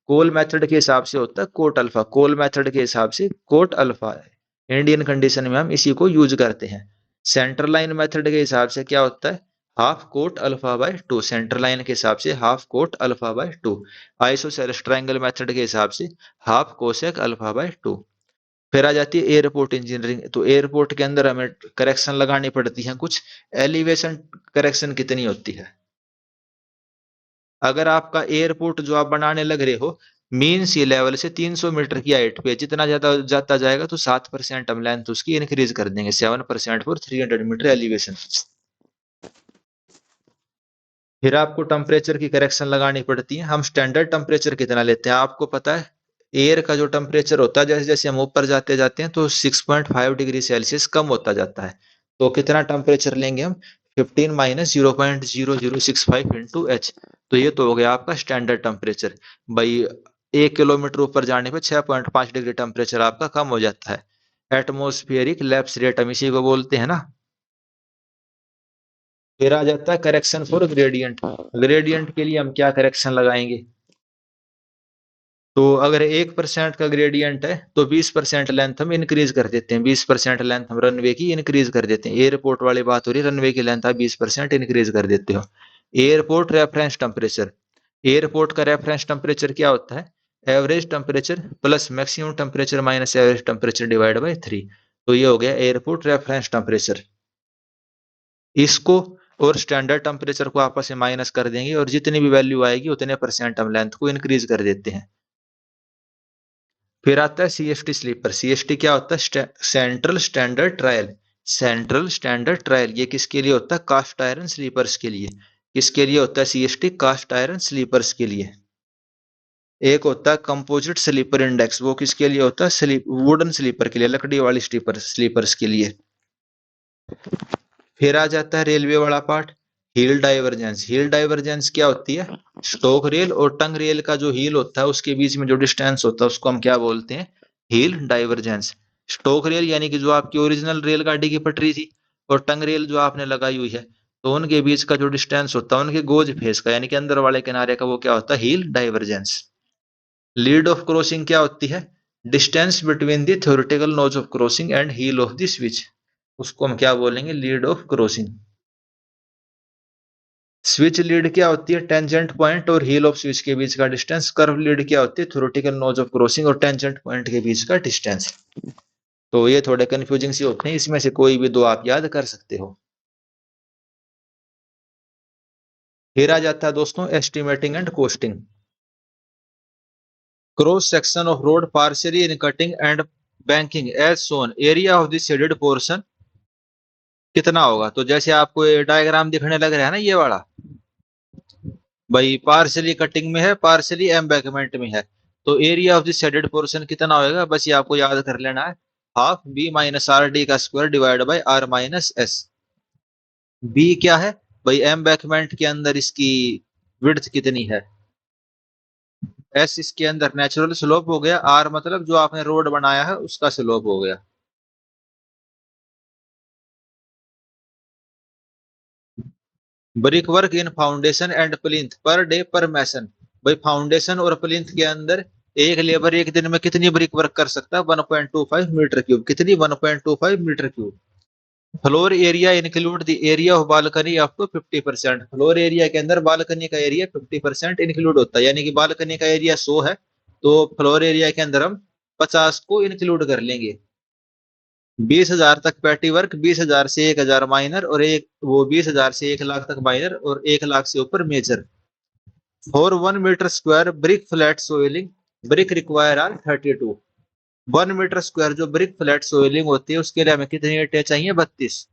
कोल मेथड के हिसाब से होता है कोट अल्फा, कोल मेथड के हिसाब से कोट अल्फा है। इंडियन कंडीशन में हम इसी को यूज करते हैं। सेंटर लाइन मेथड के हिसाब से क्या होता है half coat alpha by 2, centre line के हिसाब से half coat alpha by 2। Isosceles triangle method के हिसाब से हाफ कोसेक अल्फा बाय 2। फिर आ जाती है एयरपोर्ट इंजीनियरिंग। तो एयरपोर्ट के अंदर हमें करेक्शन लगानी पड़ती है कुछ। एलिवेशन करेक्शन कितनी होती है, अगर आपका एयरपोर्ट जो आप बनाने लग रहे हो मीन सी लेवल से 300 मीटर की हाइट पे जितना ज्यादा जाता जाएगा तो 7% हम लेंथ उसकी इंक्रीज कर देंगे, 7% फॉर 300 मीटर एलिवेशन। फिर आपको टेम्परेचर की करेक्शन लगानी पड़ती है। हम स्टैंडर्ड टेम्परेचर कितना लेते हैं आपको पता है? एयर का जो टेम्परेचर होता है जैसे जैसे हम ऊपर जाते जाते हैं तो 6.5 डिग्री सेल्सियस कम होता जाता है। तो कितना टेम्परेचर लेंगे हम? 15 माइनस 0.0065 इंटू एच। तो ये तो हो गया आपका स्टैंडर्ड टेम्परेचर। भाई 1 किलोमीटर ऊपर जाने पे 6.5 डिग्री टेम्परेचर आपका कम हो जाता है। एटमोस्फियरिक लैप्स रेट हम इसी को बोलते हैं ना। फिर आ जाता है करेक्शन फॉर ग्रेडियंट। ग्रेडियंट के लिए हम क्या करेक्शन लगाएंगे? तो अगर 1% का ग्रेडियंट है तो 20% लेंथ हम इंक्रीज कर देते हैं। 20% लेंथ हम रनवे की इंक्रीज कर देते हैं। एयरपोर्ट वाली बात हो रही है, रनवे की लेंथ आप 20% इंक्रीज कर देते हो। Airport reference temperature. एयरपोर्ट का रेफरेंस टेम्परेचर क्या होता है? Average temperature plus maximum temperature minus average temperature divide by 3। तो ये हो गया एयरपोर्ट रेफरेंस टेम्परेचर। इसको और स्टैंडर्ड टेम्परेचर को आपस में माइनस कर देंगे और जितनी भी वैल्यू आएगी उतने परसेंट हम लेंथ को इंक्रीज कर देते हैं। फिर आता है सीएसटी स्लीपर। सीएसटी क्या होता है? Central standard trial. Central standard trial ये किसके लिए होता है? कास्ट आयरन स्लीपर्स के लिए। किसके लिए होता है सीएसटी? कास्ट आयरन स्लीपर्स के लिए। एक होता है कंपोजिट स्लीपर इंडेक्स, वो किसके लिए होता है? वुडन स्लीपर के लिए, लकड़ी वाली स्लीपर्स के लिए। फिर आ जाता है रेलवे वाला part, heel divergence. Heel divergence क्या होती है? स्टोक रेल और टंग रेल का जो हील होता है उसके बीच में जो डिस्टेंस होता है उसको हम क्या बोलते हैं? Heal divergence. स्टोक रेल यानी कि जो आपकी ओरिजिनल रेलगाड़ी की पटरी थी और टंग रेल जो आपने लगाई हुई है, तो उनके बीच का जो डिस्टेंस होता है उनके गोज फेस का यानी कि अंदर वाले किनारे का, वो क्या होता है? Heel divergence. Lead of crossing क्या होती है? Distance between the theoretical nose of crossing and heel of the switch. उसको हम क्या बोलेंगे? Lead of crossing. Switch lead क्या होती है? टेंजेंट पॉइंट और हील ऑफ स्विच के बीच का डिस्टेंस। कर्व लीड क्या होती है? थ्योरेटिकल नोज ऑफ क्रॉसिंग और टेंजेंट पॉइंट के बीच का डिस्टेंस। तो ये थोड़े कंफ्यूजिंग सी होते हैं, इसमें से कोई भी दो आप याद कर सकते हो। फिर आ जाता है दोस्तों estimating and costing. Cross section of road partially in cutting and banking as shown, area of the shaded portion कितना होगा? तो जैसे आपको ये डायग्राम दिखने लग रहा है ना, ये वाला भाई पार्शली कटिंग में है, पार्शली एम्बैकमेंट में है। तो area of the shaded portion कितना होएगा? बस ये आपको याद कर लेना है, half B minus R D का square divide by R minus S. B क्या है भाई? एम्बैकमेंट के अंदर इसकी विड्थ कितनी है? एस इसके अंदर नेचुरल स्लोप हो गया, आर मतलब जो आपने रोड बनाया है उसका स्लोप हो गया। Brick work in foundation and plinth पर डे पर मैसन। भाई फाउंडेशन और प्लिंथ के अंदर एक लेबर एक दिन में कितनी ब्रिक वर्क कर सकता है? 1.25 मीटर क्यूब। कितनी? 1.25 metre cube. Floor area include the area of balcony up to 50%। Floor area के अंदर बालकनी का एरिया 50% इंक्लूड होता है, यानी कि बालकनी का एरिया 100 है तो फ्लोर एरिया के अंदर हम 50 को इंक्लूड कर लेंगे। 20,000 तक पैटी वर्क, 20,000 से 1,000 माइनर और एक वो 20,000 से 1 लाख तक माइनर और 1 लाख से ऊपर major. For 1 metre square brick flat soling brick require are 32। 1 metre square जो ब्रिक फ्लैट सोइलिंग होती है उसके लिए हमें कितनी ईंटें चाहिए? 32।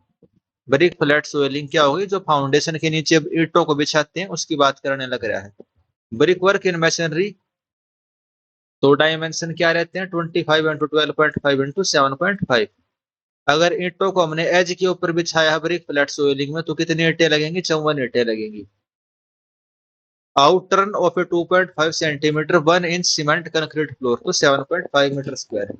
ब्रिक फ्लैट सोइलिंग क्या होगी? जो फाउंडेशन के नीचे ईंटों को बिछाते हैं उसकी बात करने लग रहा है। ब्रिक वर्क इन मैसनरी तो डायमेंशन क्या रहते हैं? 25 इंटू 12.5 इंटू 7.5। अगर ईंटों को हमने एज के ऊपर बिछाया है ब्रिक फ्लैट सोइलिंग में तो कितनी ईंटें लगेंगी? 54 ईंटें लगेंगी। Outturn of a 2.5 centimetre 1 inch cement concrete floor तो 7.5 मीटर स्क्वायर।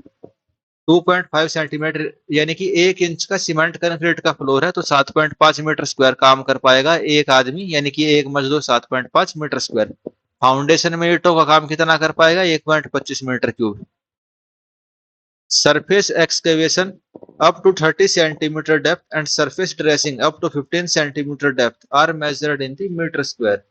2.5 सेंटीमीटर यानी कि 1 इंच का सीमेंट कंक्रीट का फ्लोर है तो 7.5 मीटर स्क्वायर काम कर पाएगा एक आदमी, यानी कि एक मजदूर 7.5 मीटर स्क्वायर। फाउंडेशन में ईंटों का काम कितना कर पाएगा? 1.25 metre cube. Surface excavation up to 30 centimeter depth and surface dressing up to 15 centimeter depth are measured in the meter square।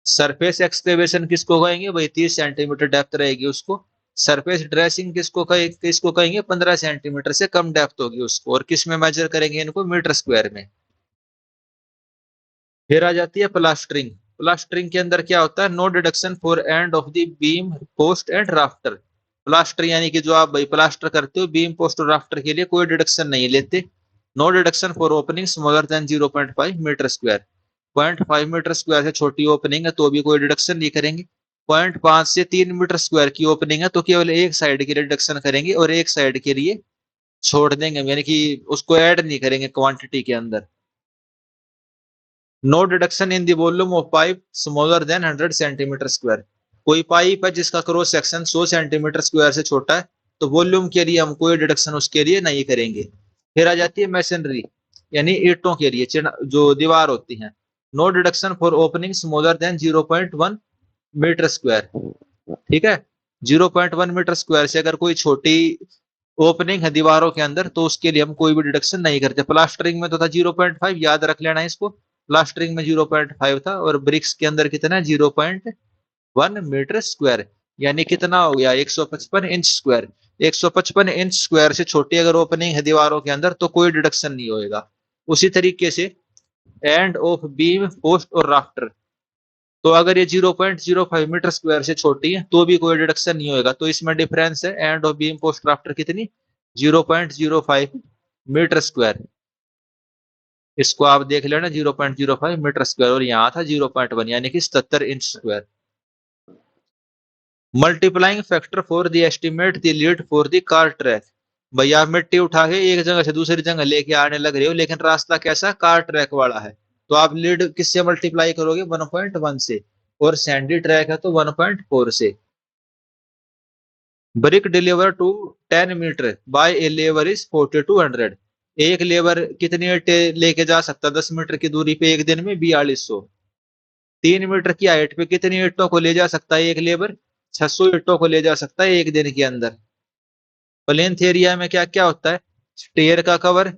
Surface excavation किसको कहेंगे भाई? 30 सेंटीमीटर डेप्थ रहेगी उसको। सरफेस ड्रेसिंग किसको कहेंगे? 15 सेंटीमीटर से कम डेप्थ होगी उसको। और किस में मेजर करेंगे इनको? मीटर स्क्वायर में। फिर आ जाती है प्लास्टरिंग। प्लास्टरिंग के अंदर क्या होता है? No deduction for end of the beam post and rafter. Plaster यानी कि जो आप भाई प्लास्टर करते हो बीम पोस्ट और राफ्टर के लिए, कोई डिडक्शन नहीं लेते। No deduction for opening smaller than 0.5 metre square. 0.5 metre square से छोटी ओपनिंग है तो भी कोई डिडक्शन नहीं करेंगे। 0.5 से 3 मीटर स्क्वायर की ओपनिंग है तो केवल एक साइड के लिए डिडक्शन करेंगे और एक साइड के लिए छोड़ देंगे, यानी कि उसको ऐड नहीं करेंगे क्वांटिटी के अंदर। No deduction in the volume of pipe smaller than 100 centimetre square. कोई पाइप है जिसका क्रॉस सेक्शन 100 सेंटीमीटर स्क्वायर से छोटा है तो वॉल्यूम के लिए हम कोई डिडक्शन उसके लिए नहीं करेंगे। फिर आ जाती है मैसनरी, यानी ईंटों के लिए जो दीवार होती है। No deduction for opening smaller than 0.1 metre square. ठीक है, 0.1 मीटर स्क्वायर से अगर कोई छोटी ओपनिंग है दीवारों के अंदर तो उसके लिए हम कोई भी डिडक्शन नहीं करते। प्लास्टरिंग में तो था 0.5, याद रख लेना इसको। प्लास्टरिंग में 0.5 था और ब्रिक्स के अंदर कितना है 0.1 मीटर स्क्वायर, यानी कितना हो गया 155 इंच स्क्वायर। 155 इंच स्क्वायर से छोटी अगर ओपनिंग है दीवारों के अंदर तो कोई डिडक्शन नहीं होएगा। उसी तरीके से एंड ऑफ बीम पोस्ट और राफ्टर, तो अगर ये 0.05 मीटर स्क्वायर से छोटी है तो भी कोई डिडक्शन नहीं होगा। तो इसमें डिफरेंस है end of beam post rafter कितनी 0.05 मीटर स्क्वायर। इसको आप देख लेना 0.05 मीटर स्क्वायर और यहाँ था 0.1 यानी कि 77 inch square. Multiplying factor for the estimate the lead for the car track. भैया आप मिट्टी उठा के एक जगह से दूसरी जगह लेके आने लग रहे हो लेकिन रास्ता कैसा कार ट्रैक वाला है तो आप लीड किससे मल्टीप्लाई करोगे 1.1 से, और सैंडी ट्रैक है तो 1.4 से। Brick deliver to 10 metre by a labour is 4200। एक लेबर कितनी ईंटें लेके जा सकता 10 मीटर की दूरी पे एक दिन में 4200। 3 मीटर की हाइट पे कितनी ईंटों को ले जा सकता है एक लेबर 600 ईंटों को ले जा सकता है एक दिन के अंदर। प्लेन्थ एरिया में क्या क्या होता है, स्टेयर का कवर,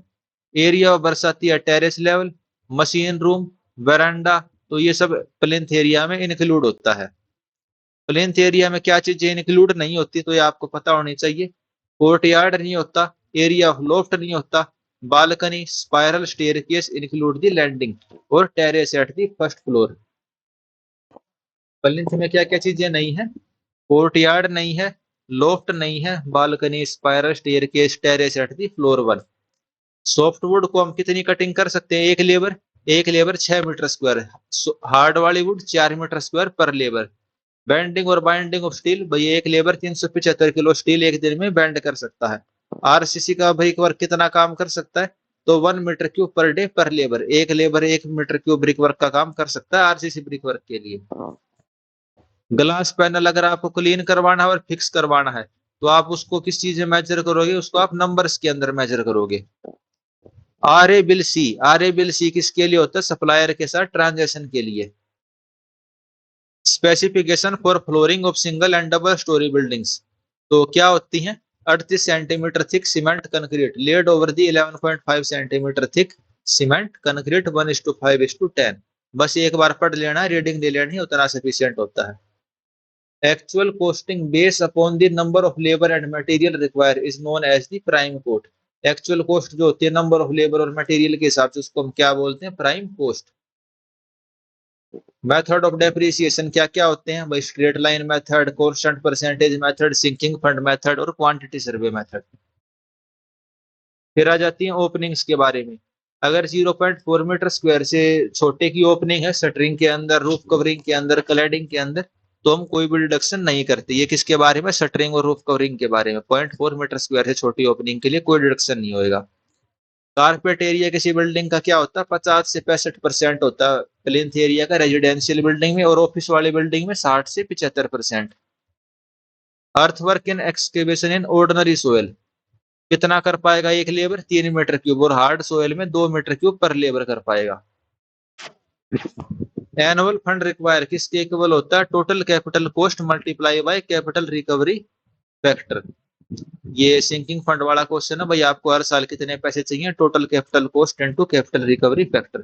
एरिया ऑफ बरसाती या टेरेस लेवल, मशीन रूम, वरांडा, तो ये सब प्लेन्थ एरिया में इंक्लूड होता है। प्लेन्थ एरिया में क्या चीजें इंक्लूड नहीं होती तो ये आपको पता होनी चाहिए। कोर्टयार्ड नहीं होता, एरिया ऑफ लोफ्ट नहीं होता, balcony, spiral staircase include the landing, और terrace at the first floor. Plinth में क्या क्या चीजें नहीं है, कोर्टयार्ड नहीं है, लोफ्ट नहीं है, balcony, spiral staircase, terrace at the floor 1। Softwood को हम कितनी कटिंग कर सकते हैं एक लेबर 6 मीटर स्क्वायर, हार्ड वाली वुड 4 मीटर स्क्वायर पर लेबर। बेंडिंग और बाइंडिंग ऑफ स्टील, भाई एक लेबर 375 किलो स्टील एक दिन में बेंड कर सकता है। आरसीसी का ब्रिक वर्क कितना काम कर सकता है तो 1 metre cube per day per labour, एक labour 1 metre cube brick work का काम कर सकता है आरसीसी ब्रिक वर्क के लिए। ग्लास पैनल अगर आपको क्लीन करवाना है और फिक्स करवाना है तो आप उसको किस चीज में मेजर करोगे, उसको आप नंबर्स के अंदर मेजर करोगे। आर ए बिल सी किसके लिए होता है, सप्लायर के साथ ट्रांजेक्शन के लिए। Specification for flooring of single and double storey buildings, तो क्या होती हैं 38 centimetre thick cement concrete laid over the 11.5 centimetre thick cement concrete 1:5:10। बस एक बार पढ़ लेना, रीडिंग दे लेनी, उतना सफिशियंट होता है। Actual costing base upon the number of labour and material require is known as the prime cost. Actual cost जो होती है नंबर ऑफ लेबर और मटेरियल के हिसाब से उसको हम क्या बोलते हैं, prime cost. Method of depreciation क्या क्या होते हैं भाई, straight line method, constant percentage method, sinking fund method और क्वांटिटी सर्वे मेथड। फिर आ जाती है ओपनिंग्स के बारे में। अगर 0.4 मीटर स्क्वायर से छोटे की ओपनिंग है शटरिंग के अंदर, रूफ कवरिंग के अंदर, क्लैडिंग के अंदर, तो हम कोई भी डिडक्शन नहीं करते। ये किसके बारे में, शटरिंग और रूफ कवरिंग के बारे में। 0.4 मीटर स्क्वायर से छोटी ओपनिंग के लिए कोई डिडक्शन नहीं होगा। कारपेट एरिया किसी बिल्डिंग का क्या होता है 50 से 65% होता है प्लिंथ एरिया का रेजिडेंशियल बिल्डिंग में, और ऑफिस वाली बिल्डिंग में 60 से 75%। Earthwork in excavation in ordinary soil कितना कर पाएगा एक लेबर 3 मीटर क्यूब, और हार्ड सोयल में 2 मीटर क्यूब पर लेबर कर पाएगा। एनुअल फंड रिक्वायर किसके इक्वल होता है, total capital cost multiply by capital recovery factor. ये सिंकिंग फंड वाला क्वेश्चन है भाई, आपको हर साल कितने पैसे चाहिए, total capital cost into capital recovery factor.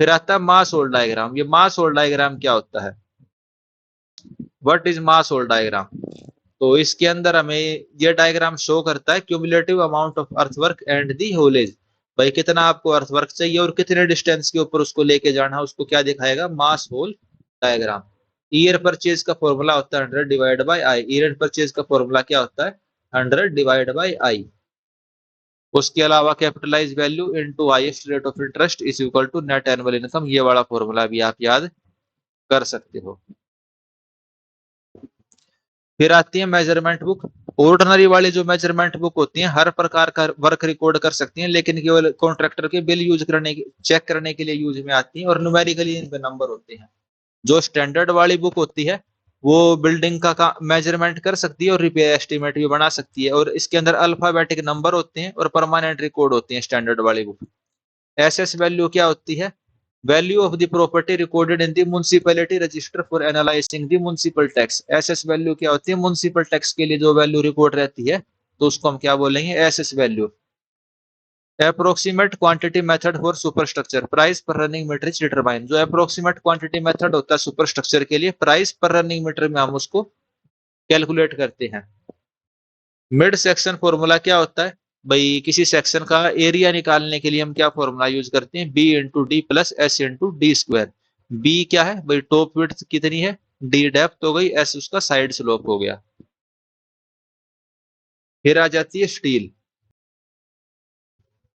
फिर आता है मास होल डायग्राम। ये मास होल डायग्राम क्या होता है, what is mass haul diagram. तो इसके अंदर हमें ये डायग्राम शो करता है cumulative amount of earthwork and the haulage, भाई कितना आपको अर्थवर्क चाहिए और कितने डिस्टेंस के ऊपर उसको लेके जाना है, उसको क्या दिखाएगा, mass haul diagram. Year purchase का फॉर्मूला होता है 100 divide by I. Year purchase का फॉर्मूला क्या होता है 100 डिवाइड बाय आई। उसके अलावा capitalize value into highest rate of interest is equal to net annual income, ये वाला फॉर्मूला भी आप याद कर सकते हो। फिर आती है मेजरमेंट बुक। ऑर्डिनरी वाली जो मेजरमेंट बुक होती हैं हर प्रकार का वर्क रिकॉर्ड कर सकती हैं, लेकिन केवल कॉन्ट्रैक्टर के बिल यूज करने की चेक करने के लिए यूज में आती हैं, और न्यूमेरिकली इन पे नंबर होते हैं। जो स्टैंडर्ड वाली बुक होती है वो बिल्डिंग का मेजरमेंट कर सकती है और रिपेयर एस्टिमेट भी बना सकती है, और इसके अंदर अल्फाबेटिक नंबर होते हैं और परमानेंट रिकॉर्ड होते हैं स्टैंडर्ड वाली बुक। एसएस वैल्यू क्या होती है? Value of the property recorded in the municipality register for analysing the municipal tax. SS value क्या होती है? म्युनिसिपल टैक्स के लिए जो वैल्यू रिकॉर्ड रहती है तो उसको हम क्या बोलेंगे? SS value. Approximate quantity method for superstructure, price पर रनिंग मीटर इज डिटरमाइन। जो अप्रोक्सीमेट क्वांटिटी मेथड होता है सुपरस्ट्रक्चर के लिए, प्राइस पर रनिंग मीटर में हम उसको कैलकुलेट करते हैं। मिड सेक्शन फॉर्मूला क्या होता है? भाई किसी सेक्शन का एरिया निकालने के लिए हम क्या फॉर्मूला यूज करते हैं? B into D plus S into D square. B क्या है भाई? टॉप विड्थ कितनी है? डी डेप्थ हो गई, एस उसका साइड स्लोप हो गया। फिर आ जाती है steel.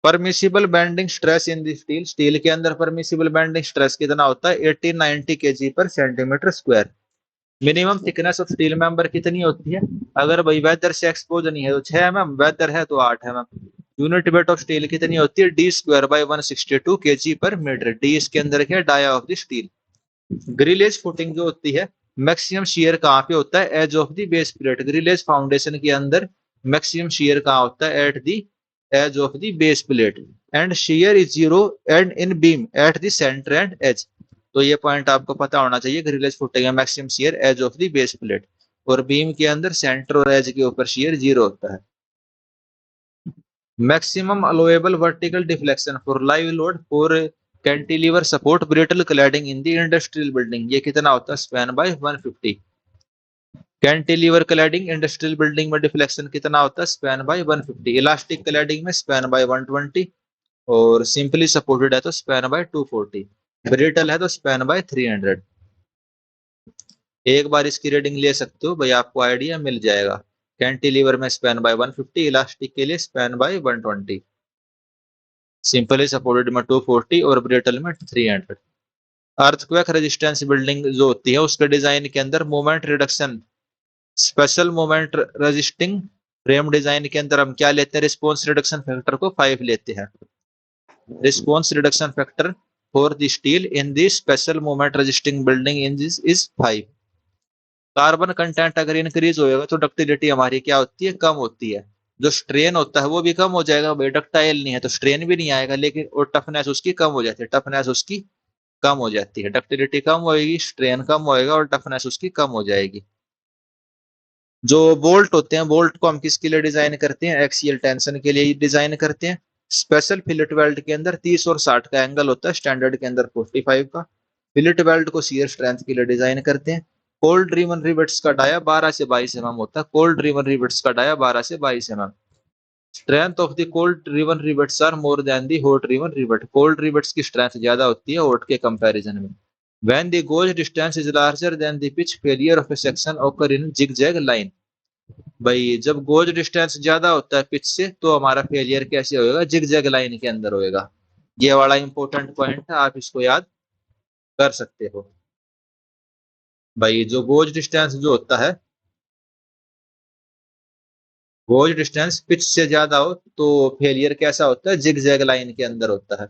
Permissible bending stress in the steel, steel के अंदर परमिसिबल बेंडिंग स्ट्रेस कितना होता है? 1890 kg पर centimetre square. Minimum thickness of steel member कितनी होती है? अगर भाई वेदर से एक्सपोज नहीं है तो 6 mm, वेदर है तो 8 mm। Unit weight of steel कितनी होती है? D square by 162 kg per metre. D इसके अंदर क्या? Dia of the steel. Grillage footing जो होती है, मैक्सिमम शियर कहाँ पे होता है? Edge of the base plate. Grillage foundation के अंदर मैक्सिमम शियर कहाँ होता है? At the edge of the base plate. And shear is zero end in beam at the centre and as. तो ये पॉइंट आपको पता होना चाहिए। Grillage footing maximum shear edge of the base plate, और बीम के अंदर सेंटर और एज के ऊपर शियर जीरो होता है। Maximum allowable vertical deflection for live load for cantilever support brittle cladding in the industrial building, ये कितना होता है? Span by 150। Cantilever cladding industrial building में डिफ्लेक्शन कितना होता है? Span by 150। इलास्टिक क्लैडिंग में स्पैन बाय 120, और सिंपली सपोर्टेड है तो स्पैन बाय 240, ब्रिटल है तो स्पैन बाय 300। एक बार इसकी रीडिंग ले सकते हो भाई, आपको आइडिया मिल जाएगा। कैंटिलीवर में स्पैन बाय 150, इलास्टिक के लिए स्पैन बाय 120, सिंपली सपोर्टेड में 240 और ब्रिटल में 300। अर्थक्वेक रेजिस्टेंस बिल्डिंग जो होती है उसके डिजाइन के अंदर moment reduction, special moment resisting frame design के अंदर हम क्या लेते हैं? रिस्पॉन्स रिडक्शन फैक्टर को 5 लेते हैं। Response reduction factor for the steel in the special moment resisting building in this is 5। Carbon content अगर इंक्रीज होएगा तो डक्टिलिटी हमारी क्या होती है? कम होती है। जो स्ट्रेन होता है वो भी कम हो जाएगा भाई, डक्टाइल नहीं है तो स्ट्रेन भी नहीं आएगा, लेकिन और टफनेस उसकी कम हो जाती है। टफनेस उसकी कम हो जाती है, डक्टिलिटी कम होएगी, स्ट्रेन कम होएगा और टफनेस उसकी कम हो जाएगी। जो बोल्ट होते हैं, बोल्ट को हम किसके लिए डिजाइन करते हैं? एक्सियल टेंशन के लिए डिजाइन करते हैं। स्पेशल फिलेट वेल्ड के अंदर 30 और 60 का एंगल होता है, स्टैंडर्ड के अंदर 45 का। फिलेट वेल्ड को शियर स्ट्रेंथ के लिए डिजाइन करते हैं। कोल्ड ड्रिवन रिवेट्स का डाया 12 से 22 mm होता है। कोल्ड ड्रिवन रिवेट्स का डाया 12 से 22 mm। Strength of the cold driven rivets are more than the hot driven rivet. Cold rivets की स्ट्रेंथ ज्यादा होती है हॉट के कंपैरिजन में। When the gauge distance is larger than the pitch, failure of a section occur in zigzag line। भाई जब गोज डिस्टेंस ज्यादा होता है पिच से तो हमारा फेलियर कैसे होएगा? जिगजैग लाइन के अंदर होएगा। ये वाला इंपॉर्टेंट पॉइंट है, आप इसको याद कर सकते हो। भाई जो गोज डिस्टेंस जो होता है, गोज डिस्टेंस पिच से ज्यादा हो तो फेलियर कैसा होता है? जिगजैग लाइन के अंदर होता है।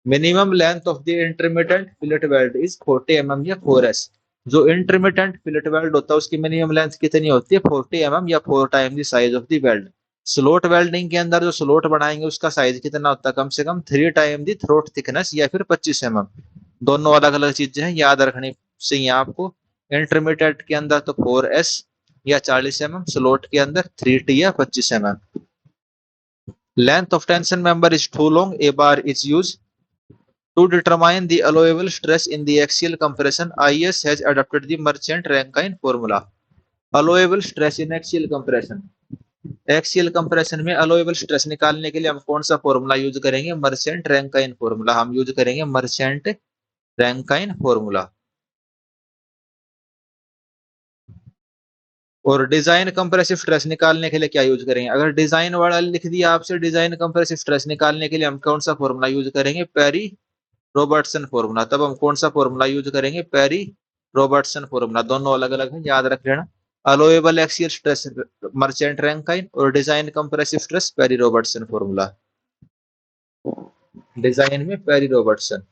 Minimum length of the intermediate fillet weld is 40 mm या 4s। जो इंटरमीडिएट फिलेट वेल्ड होता है उसकी मिनिमम लेंथ कितनी होती है? 40 mm या 4 time the size of the weld. Slot welding के अंदर जो स्लोट बनाएंगे उसका साइज कितना होता है? कम से कम 3 टाइम दी थ्रोट थिकनेस या फिर 25 mm। दोनों अलग अलग चीजें हैं, याद रखनी चाहिए आपको। इंटरमीडिएट के अंदर तो 4s या 40 mm, स्लोट के अंदर 3t या 25 mm। Length of tension member is too long, a bar is use to determine the allowable stress in the axial compression. IS has adopted the Merchant-Rankine formula. Allowable stress in axial compression, axial compression में अलोएबल स्ट्रेस निकालने के लिए हम कौन सा फॉर्मूला यूज करेंगे? Merchant Rankine formula. हम यूज करेंगे मर्चेंट रैंकाइन फॉर्मूला। और डिजाइन कंप्रेसिव स्ट्रेस निकालने के लिए क्या यूज करेंगे? अगर डिजाइन वाला लिख दिया आपसे डिजाइन कंप्रेसिव स्ट्रेस निकालने के लिए हम कौन सा फॉर्मूला यूज करेंगे? Perry Robertson formula. तब हम कौन सा फॉर्मूला यूज करेंगे? Perry Robertson formula. दोनों अलग अलग है, याद रख लेना। Allowable axial stress Merchant Rankine और design compressive stress Perry Robertson formula. Design में Perry Robertson.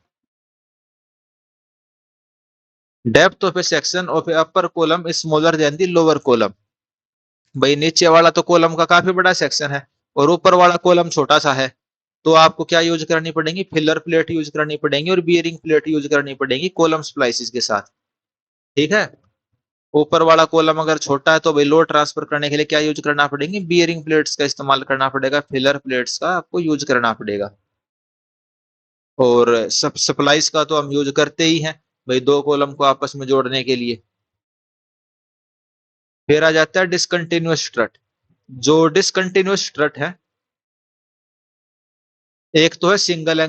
Depth of a section of a upper column is smaller than the lower column. भाई नीचे वाला तो कॉलम का काफी बड़ा सेक्शन है और ऊपर वाला कॉलम छोटा सा है, तो आपको क्या यूज करनी पड़ेगी? फिलर प्लेट यूज करनी पड़ेगी और बियरिंग प्लेट यूज करनी पड़ेगी कॉलम स्प्लाइसिस के साथ। ठीक है, ऊपर वाला कॉलम अगर छोटा है तो भाई लोड ट्रांसफर करने के लिए क्या यूज करना पड़ेगी? बियरिंग प्लेट्स का इस्तेमाल करना पड़ेगा, फिलर प्लेट्स का आपको यूज करना पड़ेगा। और सब सप्लाइज का तो हम यूज करते ही हैं भाई, दो कॉलम को आपस में जोड़ने के लिए। फिर आ जाता है डिसकंटिन्यूअस स्ट्रट। जो डिसकंटिन्यूअस स्ट्रट है, एक तो है सिंगल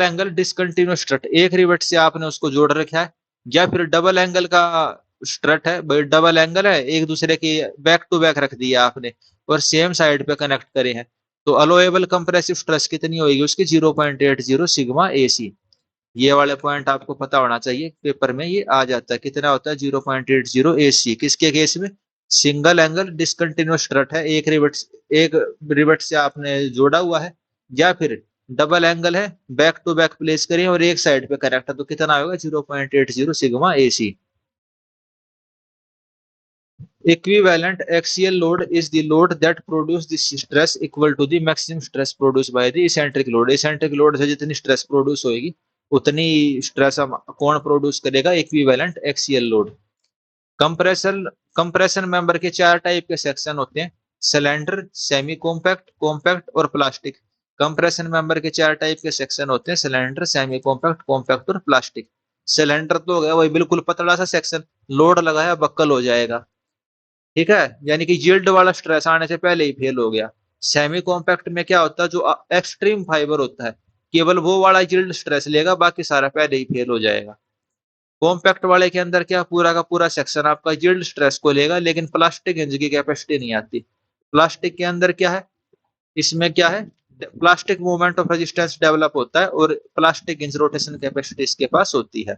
एंगल डिसकंटिन्यूअस स्ट्रट, एक रिवेट से आपने उसको जोड़ रखा है। या फिर डबल एंगल का स्ट्रट है भाई, डबल एंगल है, एक दूसरे की बैक टू बैक रख दिया आपने और सेम साइड पे कनेक्ट करे हैं। तो अलोएबल कंप्रेसिव स्ट्रेस कितनी होगी उसकी? 0.80 सिग्मा एसी। ये वाले पॉइंट आपको पता होना चाहिए, पेपर में ये आ जाता है। कितना होता है? 0.80 एसी। किसके केस में? सिंगल एंगल डिसकंटिन्यूअस स्ट्रट है, एक रिवेट से आपने जोड़ा हुआ है, या फिर डबल एंगल है, बैक टू बैक प्लेस करें और एक साइड पे करेक्ट है, तो कितना होगा? 0.80 sigma AC. Equivalent axial load is the load that produce the stress equal to the maximum stress produced by the eccentric load. Eccentric load से जितनी stress produce होगी उतनी stress हम कौन produce करेगा? Equivalent axial load. Compression member के चार टाइप के सेक्शन होते हैं: सिलेंडर, सेमी कॉम्पैक्ट, कॉम्पैक्ट और प्लास्टिक। कंप्रेशन मेंबर के चार टाइप के सेक्शन होते हैं: सिलेंडर, सेमी कॉम्पैक्ट, कॉम्पैक्ट और प्लास्टिक। सिलेंडर तो हो गया वही बिल्कुल पतला सा सेक्शन, लोड लगाया बक्कल हो जाएगा, ठीक है, यानी कि यील्ड वाला स्ट्रेस आने से पहले ही फेल हो गया। सेमी कॉम्पैक्ट में क्या होता है? जो एक्सट्रीम फाइबर होता है केवल वो वाला यील्ड स्ट्रेस लेगा, बाकी सारा पहले ही फेल हो जाएगा। कॉम्पैक्ट वाले के अंदर क्या पूरा का पूरा सेक्शन आपका यील्ड स्ट्रेस को लेगा, लेकिन प्लास्टिक हिंज की कैपेसिटी नहीं आती। प्लास्टिक के अंदर क्या है? इसमें क्या है? Plastic movement of resistance develop होता है और प्लास्टिक हिंज रोटेशन कैपेसिटी इसके पास होती है।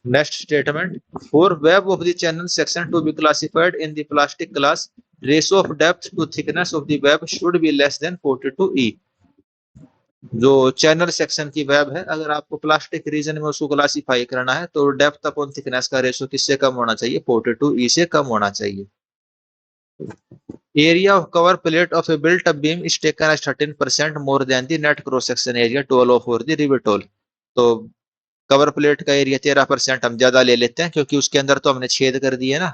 Next statement: for web of the channel section to be classified in the plastic class, ratio of depth to thickness of the web should be less than 42 E. जो चैनल सेक्शन की वेब है, अगर आपको प्लास्टिक रीजन में उसको क्लासीफाई करना है तो डेप्थ अपॉन थिकनेस का रेशो किससे कम होना चाहिए? 42 E से कम होना चाहिए। Area of cover plate of a built up beam is taken as 13% more than the net cross section area to allow for the rivet hole. तो कवर प्लेट का एरिया 13% हम ज्यादा ले लेते हैं क्योंकि उसके अंदर तो हमने छेद कर दिए ना।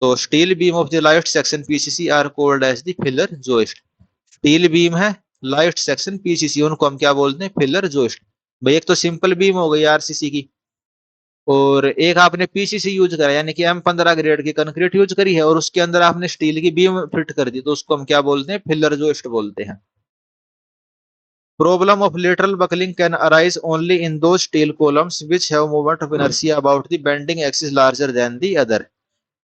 तो steel beam of the light section PCC are called as the filler joist. Steel beam है, लाइट सेक्शन पीसीसी, उनको हम क्या बोलते हैं? Filler joist. भाई एक तो सिंपल बीम हो गई आरसीसी की, और एक आपने पीसीसी यूज करा यानी कि M15 ग्रेड की कंक्रीट यूज करी है और उसके अंदर आपने स्टील की बीम फिट कर दी, तो उसको हम क्या बोलते हैं? फिलर जोइस्ट बोलते हैं। Problem of lateral buckling can arise only in those steel columns which have moment of inertia about the bending axis larger than the other.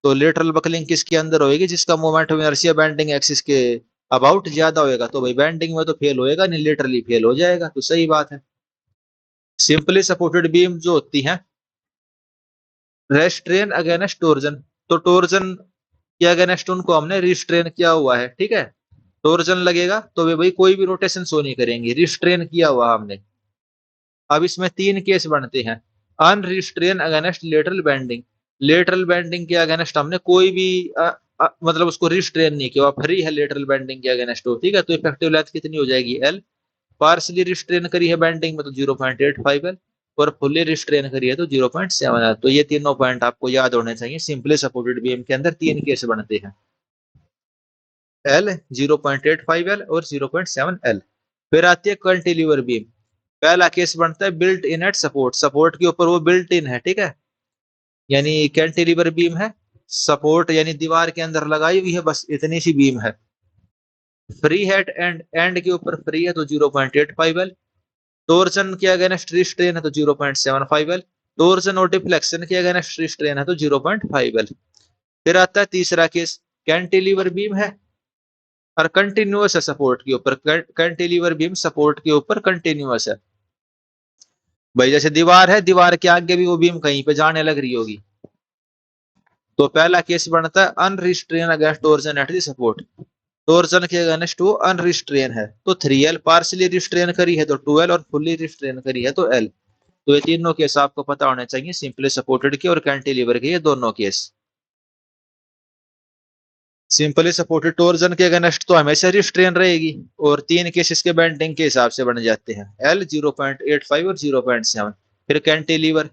तो लेटरल बकलिंग किसके अंदर होएगी? जिसका moment of inertia bending axis के अबाउट ज्यादा होएगा। तो भाई बेंडिंग में तो फेल होएगा नहीं, लेटरली फेल हो जाएगा, तो सही बात है। सिंपली सपोर्टेड बीम जो होती है, रेस्ट्रेन अगेंस्ट टोर्जन, तो टोर्जन के अगेंस्ट उनको हमने रिस्ट्रेन किया हुआ है, ठीक है। टोर्जन लगेगा तो वे भाई कोई भी रोटेशन शो नहीं करेंगी, रिस्ट्रेन किया हुआ हमने। अब इसमें तीन केस बनते हैं: unrestrained against lateral bending, lateral bending के अगेंस्ट हमने कोई भी मतलब उसको रिस्ट्रेन नहीं किया, फ्री है लेटरल बेंडिंग के अगेंस्ट हो, ठीक है। तो इफेक्टिव लेंथ कितनी हो जाएगी? एल। पार्सली रिस्ट्रेन करी है बेंडिंग में तो 0.85 एल, और फुल्ली रिस्ट्रेन करी है तो 0.7 एल। तो ये तीनों पॉइंट आपको याद होने चाहिए। सिंपली सपोर्टेड बीम के अंदर तीन केस बनते हैं: एल, 0.85 एल और 0.7 एल। फिर आती है कैंटिलीवर बीम। पहला केस बनता है built in eight support, support के ऊपर वो बिल्ट इन है, ठीक है, यानी कैंटिलीवर बीम है, सपोर्ट यानी दीवार के अंदर लगाई हुई है, बस इतनी सी बीम है। फ्री हेड एंड एंड के ऊपर फ्री है तो 0.85 एल। टोर्जन के अगेंस्ट रिस्ट्रेन है तो 0.75 एल। टोर्जन और डिफ्लेक्शन के अगेंस्ट स्ट्रेन है तो 0.5 L। फिर आता है तीसरा केस, कैंटिलीवर बीम है और कंटिन्यूअस है सपोर्ट के ऊपर, कैंटिलीवर बीम सपोर्ट के ऊपर कंटिन्यूअस है। भाई जैसे दीवार है, दीवार के आगे भी वो बीम कहीं पे जाने लग रही होगी, तो पहला केस बनता है unrestrained against torsion at the support. Torsion के अगेंस्ट वो अनरिस्ट्रेन है तो 3L, पार्शियली रिस्ट्रेन करी है तो 2L और फुल्ली रिस्ट्रेन करी है तो L। तो ये तीनों केस आपको पता होने चाहिए, सिंपली सपोर्टेड के और कैंटिलीवर के, ये दोनों केस। सिंपली सपोर्टेड टोर्जन के अगेंस्ट तो हमेशा रिस्ट्रेन रहेगी, और तीन केस इसके बेंडिंग के हिसाब से बन जाते हैं, L 0.85 और 0.7। फिर कैंटिलीवर,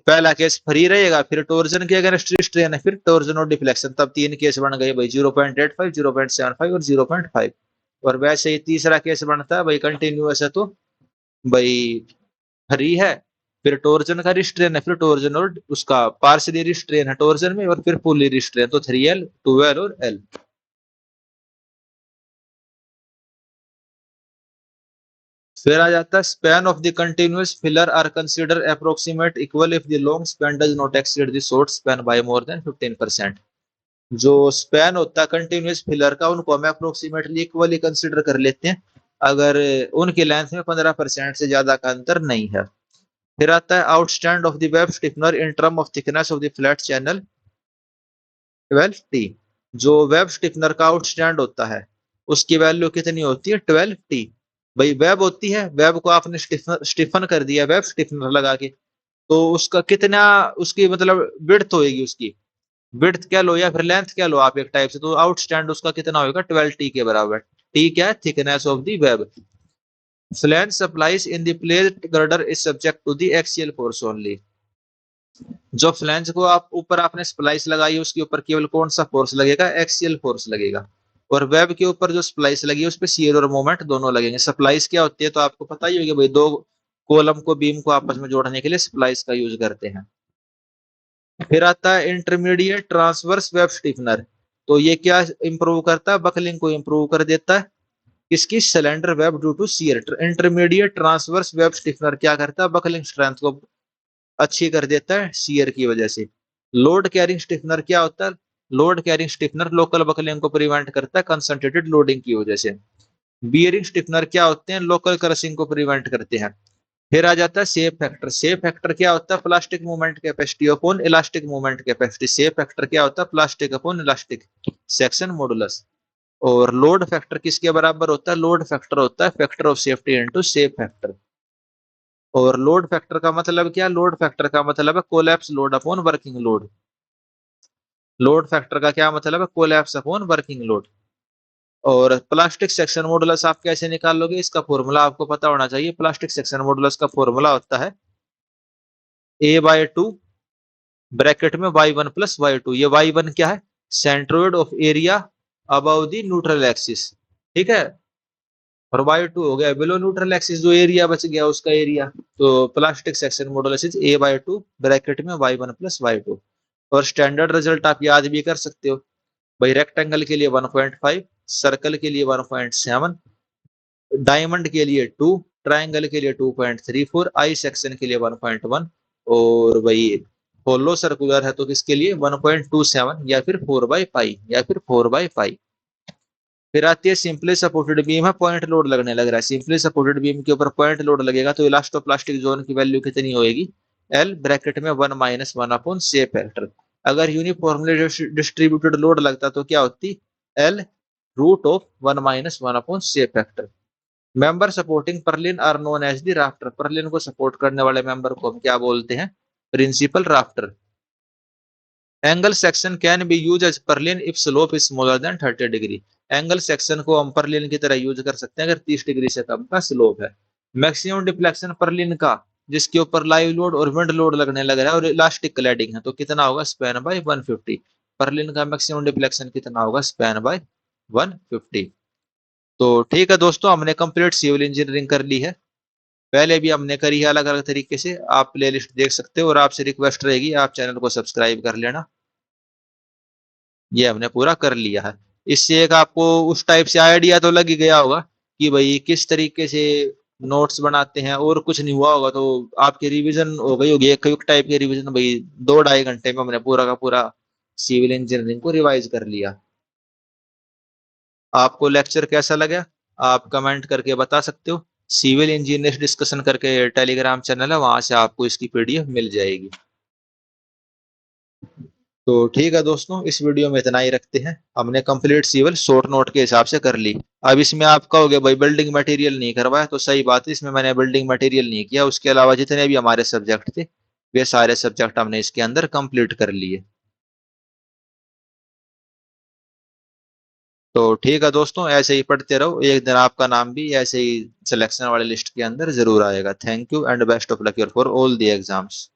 पहला केस फ्री रहेगा, फिर टोर्जन के अगेंस्ट रिस्ट्रेन है, फिर टोर्जन और डिफ्लेक्शन, तब तीन केस बन गए भाई 0.85, 0.75 और 0.5। और वैसे ही तीसरा केस बनता है भाई कंटिन्यूअस है तो भाई फ्री है, फिर टोर्जन का रिस्ट्रेन है, फिर टोर्जन और उसका पार्शियली रिस्ट्रेन है टोर्जन में, और फिर फुल्ली रिस्ट्रेन तो 3L, 2L और L। फिर आ जाता है span of the continuous filler are consider approximate equal if the long span does not exceed the short span by more than 15%। जो स्पैन होता है कंटिन्यूअस फिलर का, उनको हम अप्रोक्सीमेटली इक्वली कंसीडर कर लेते हैं अगर उनकी लेंथ में 15% से ज्यादा का अंतर नहीं है। फिर आता है outstand of the web stiffener in term of thickness of the flat channel 12T। जो वेब स्टिफनर का आउटस्टैंड होता है उसकी वैल्यू कितनी होती है, 12T। भाई वेब होती है, वेब को आपने स्टिफन कर दिया वेब स्टिफनर लगा के, तो उसका कितना, उसकी मतलब विड्थ होगी, उसकी विड्थ क्या लो या फिर लेंथ क्या लो आप एक टाइप से, तो आउटस्टैंड उसका कितना होगा, 12T के बराबर। टी क्या है, thickness of the web. Flange supplies in the plate girder is subject to the axial force only. जो फ्लैंज को आप ऊपर आपने स्प्लाइस लगाई है उसके ऊपर केवल कौन सा फोर्स लगेगा, एक्सियल फोर्स लगेगा। और वेब के ऊपर जो स्प्लाइस लगी है उस पर शियर और मोमेंट दोनों लगेंगे। स्प्लाइस क्या होती है तो आपको पता ही होगा भाई, दो कॉलम को बीम को आपस में जोड़ने के लिए स्प्लाइस का यूज करते हैं। फिर आता है इंटरमीडिएट ट्रांसवर्स वेब स्टिफनर। तो ये क्या इंप्रूव करता है, बकलिंग को इंप्रूव कर देता है, इसकी cylinder web due to shear. Intermediate transverse web stiffener क्या करता है, बकलिंग स्ट्रेंथ को अच्छी कर देता है शियर की वजह से। लोड कैरिंग स्टिफनर क्या होता है, load carrying stiffener local buckling को प्रिवेंट करता है कंसंट्रेटेड लोडिंग की वजह से। बियरिंग स्टिफनर क्या होते हैं, लोकल क्रशिंग को प्रिवेंट करते हैं। फिर आ जाता है सेफ फैक्टर। सेफ फैक्टर क्या होता है, plastic movement capacity upon elastic movement capacity. Safe factor क्या होता है, plastic upon elastic section modulus. और लोड फैक्टर किसके बराबर होता है, लोड फैक्टर होता है factor of safety into safe factor. और लोड फैक्टर का मतलब क्या, लोड फैक्टर का मतलब है collapse load upon working load. Load factor का क्या मतलब है, कोलैप्स अपॉन वर्किंग लोड। और प्लास्टिक सेक्शन मॉडुलस आप कैसे निकालोगे, इसका फॉर्मूला आपको पता होना चाहिए। प्लास्टिक सेक्शन मॉडुलस का फॉर्मूला होता है A/2 ब्रैकेट में y1 प्लस y2। ये y1 क्या है, centroid of area above the neutral axis, ठीक है। और y2 हो गया बिलो न्यूट्रल एक्सिस, जो एरिया बच गया उसका एरिया। तो plastic section modulus is A/2 bracket में y1 प्लस y2। और स्टैंडर्ड रिजल्ट आप याद भी कर सकते हो भाई, रेक्टेंगल के लिए 1.5, सर्कल के लिए 1.7, डायमंड के लिए 2, ट्राइंगल के लिए 2.34, आई सेक्शन के लिए 1.1, और भाई होलो सर्कुलर है तो किसके लिए 1.27 या फिर 4/पाई या फिर 4/पाई। फिर आती है सिंपली सपोर्टेड बीम है, पॉइंट लोड लगने लग रहा है। सिंपली सपोर्टेड बीम के ऊपर पॉइंट लोड लगेगा तो इलास्टोप्लास्टिक जोन की वैल्यू कितनी होगी, L ब्रैकेट में 1 - 1 अपॉन शेप फैक्टर। अगर यूनिफॉर्मली डिस्ट्रीब्यूटेड लोड लगता तो क्या होती, L √(1 - 1 upon shape factor. Member supporting purlin are known as the rafter. Purlin को सपोर्ट करने वाले मेंबर को हम क्या बोलते हैं, principal rafter. Angle section can be use as purlin if slope is smaller than 30 degree. Angle section को हम परलिन की तरह यूज कर सकते हैं अगर 30 डिग्री से कम का स्लोप है। मैक्सिमम डिफ्लेक्शन परलिन का जिसके ऊपर लाइव लोड और विंड लोड लगने लग रहा है और इलास्टिक क्लैडिंग है तो कितना होगा, स्पैन बाय 150। परलिन का मैक्सिमम डिफ्लेक्शन कितना होगा, स्पैन बाय 150। तो ठीक है दोस्तों, हमने कंप्लीट सिविल इंजीनियरिंग कर ली है। पहले भी हमने करी है अलग अलग तरीके से, आप प्लेलिस्ट देख सकते हो। और आपसे रिक्वेस्ट रहेगी आप चैनल को सब्सक्राइब कर लेना। ये हमने पूरा कर लिया है। इससे एक आपको उस टाइप से आइडिया तो लग ही गया होगा कि भाई किस तरीके से नोट्स बनाते हैं और कुछ नहीं हुआ होगा तो आपकी रिवीजन हो गई होगी, एक क्विक टाइप की रिवीजन भाई 2 ढाई घंटे में हमने पूरा का पूरा सिविल इंजीनियरिंग को रिवाइज कर लिया। आपको लेक्चर कैसा लगा आप कमेंट करके बता सकते हो। सिविल इंजीनियर डिस्कशन करके टेलीग्राम चैनल है, वहां से आपको इसकी पीडीएफ मिल जाएगी। तो ठीक है दोस्तों, इस वीडियो में इतना ही रखते हैं। हमने कंप्लीट सिविल शॉर्ट नोट के हिसाब से कर ली। अब इसमें आप कहोगे भाई बिल्डिंग मटेरियल नहीं करवाया, तो सही बात है, इसमें मैंने बिल्डिंग मटेरियल नहीं किया। उसके अलावा जितने भी हमारे सब्जेक्ट थे वे सारे सब्जेक्ट हमने इसके अंदर कंप्लीट कर लिए। तो ठीक है दोस्तों, ऐसे ही पढ़ते रहो, एक दिन आपका नाम भी ऐसे ही सिलेक्शन वाले लिस्ट के अंदर जरूर आएगा। Thank you and best of luck for all the exams.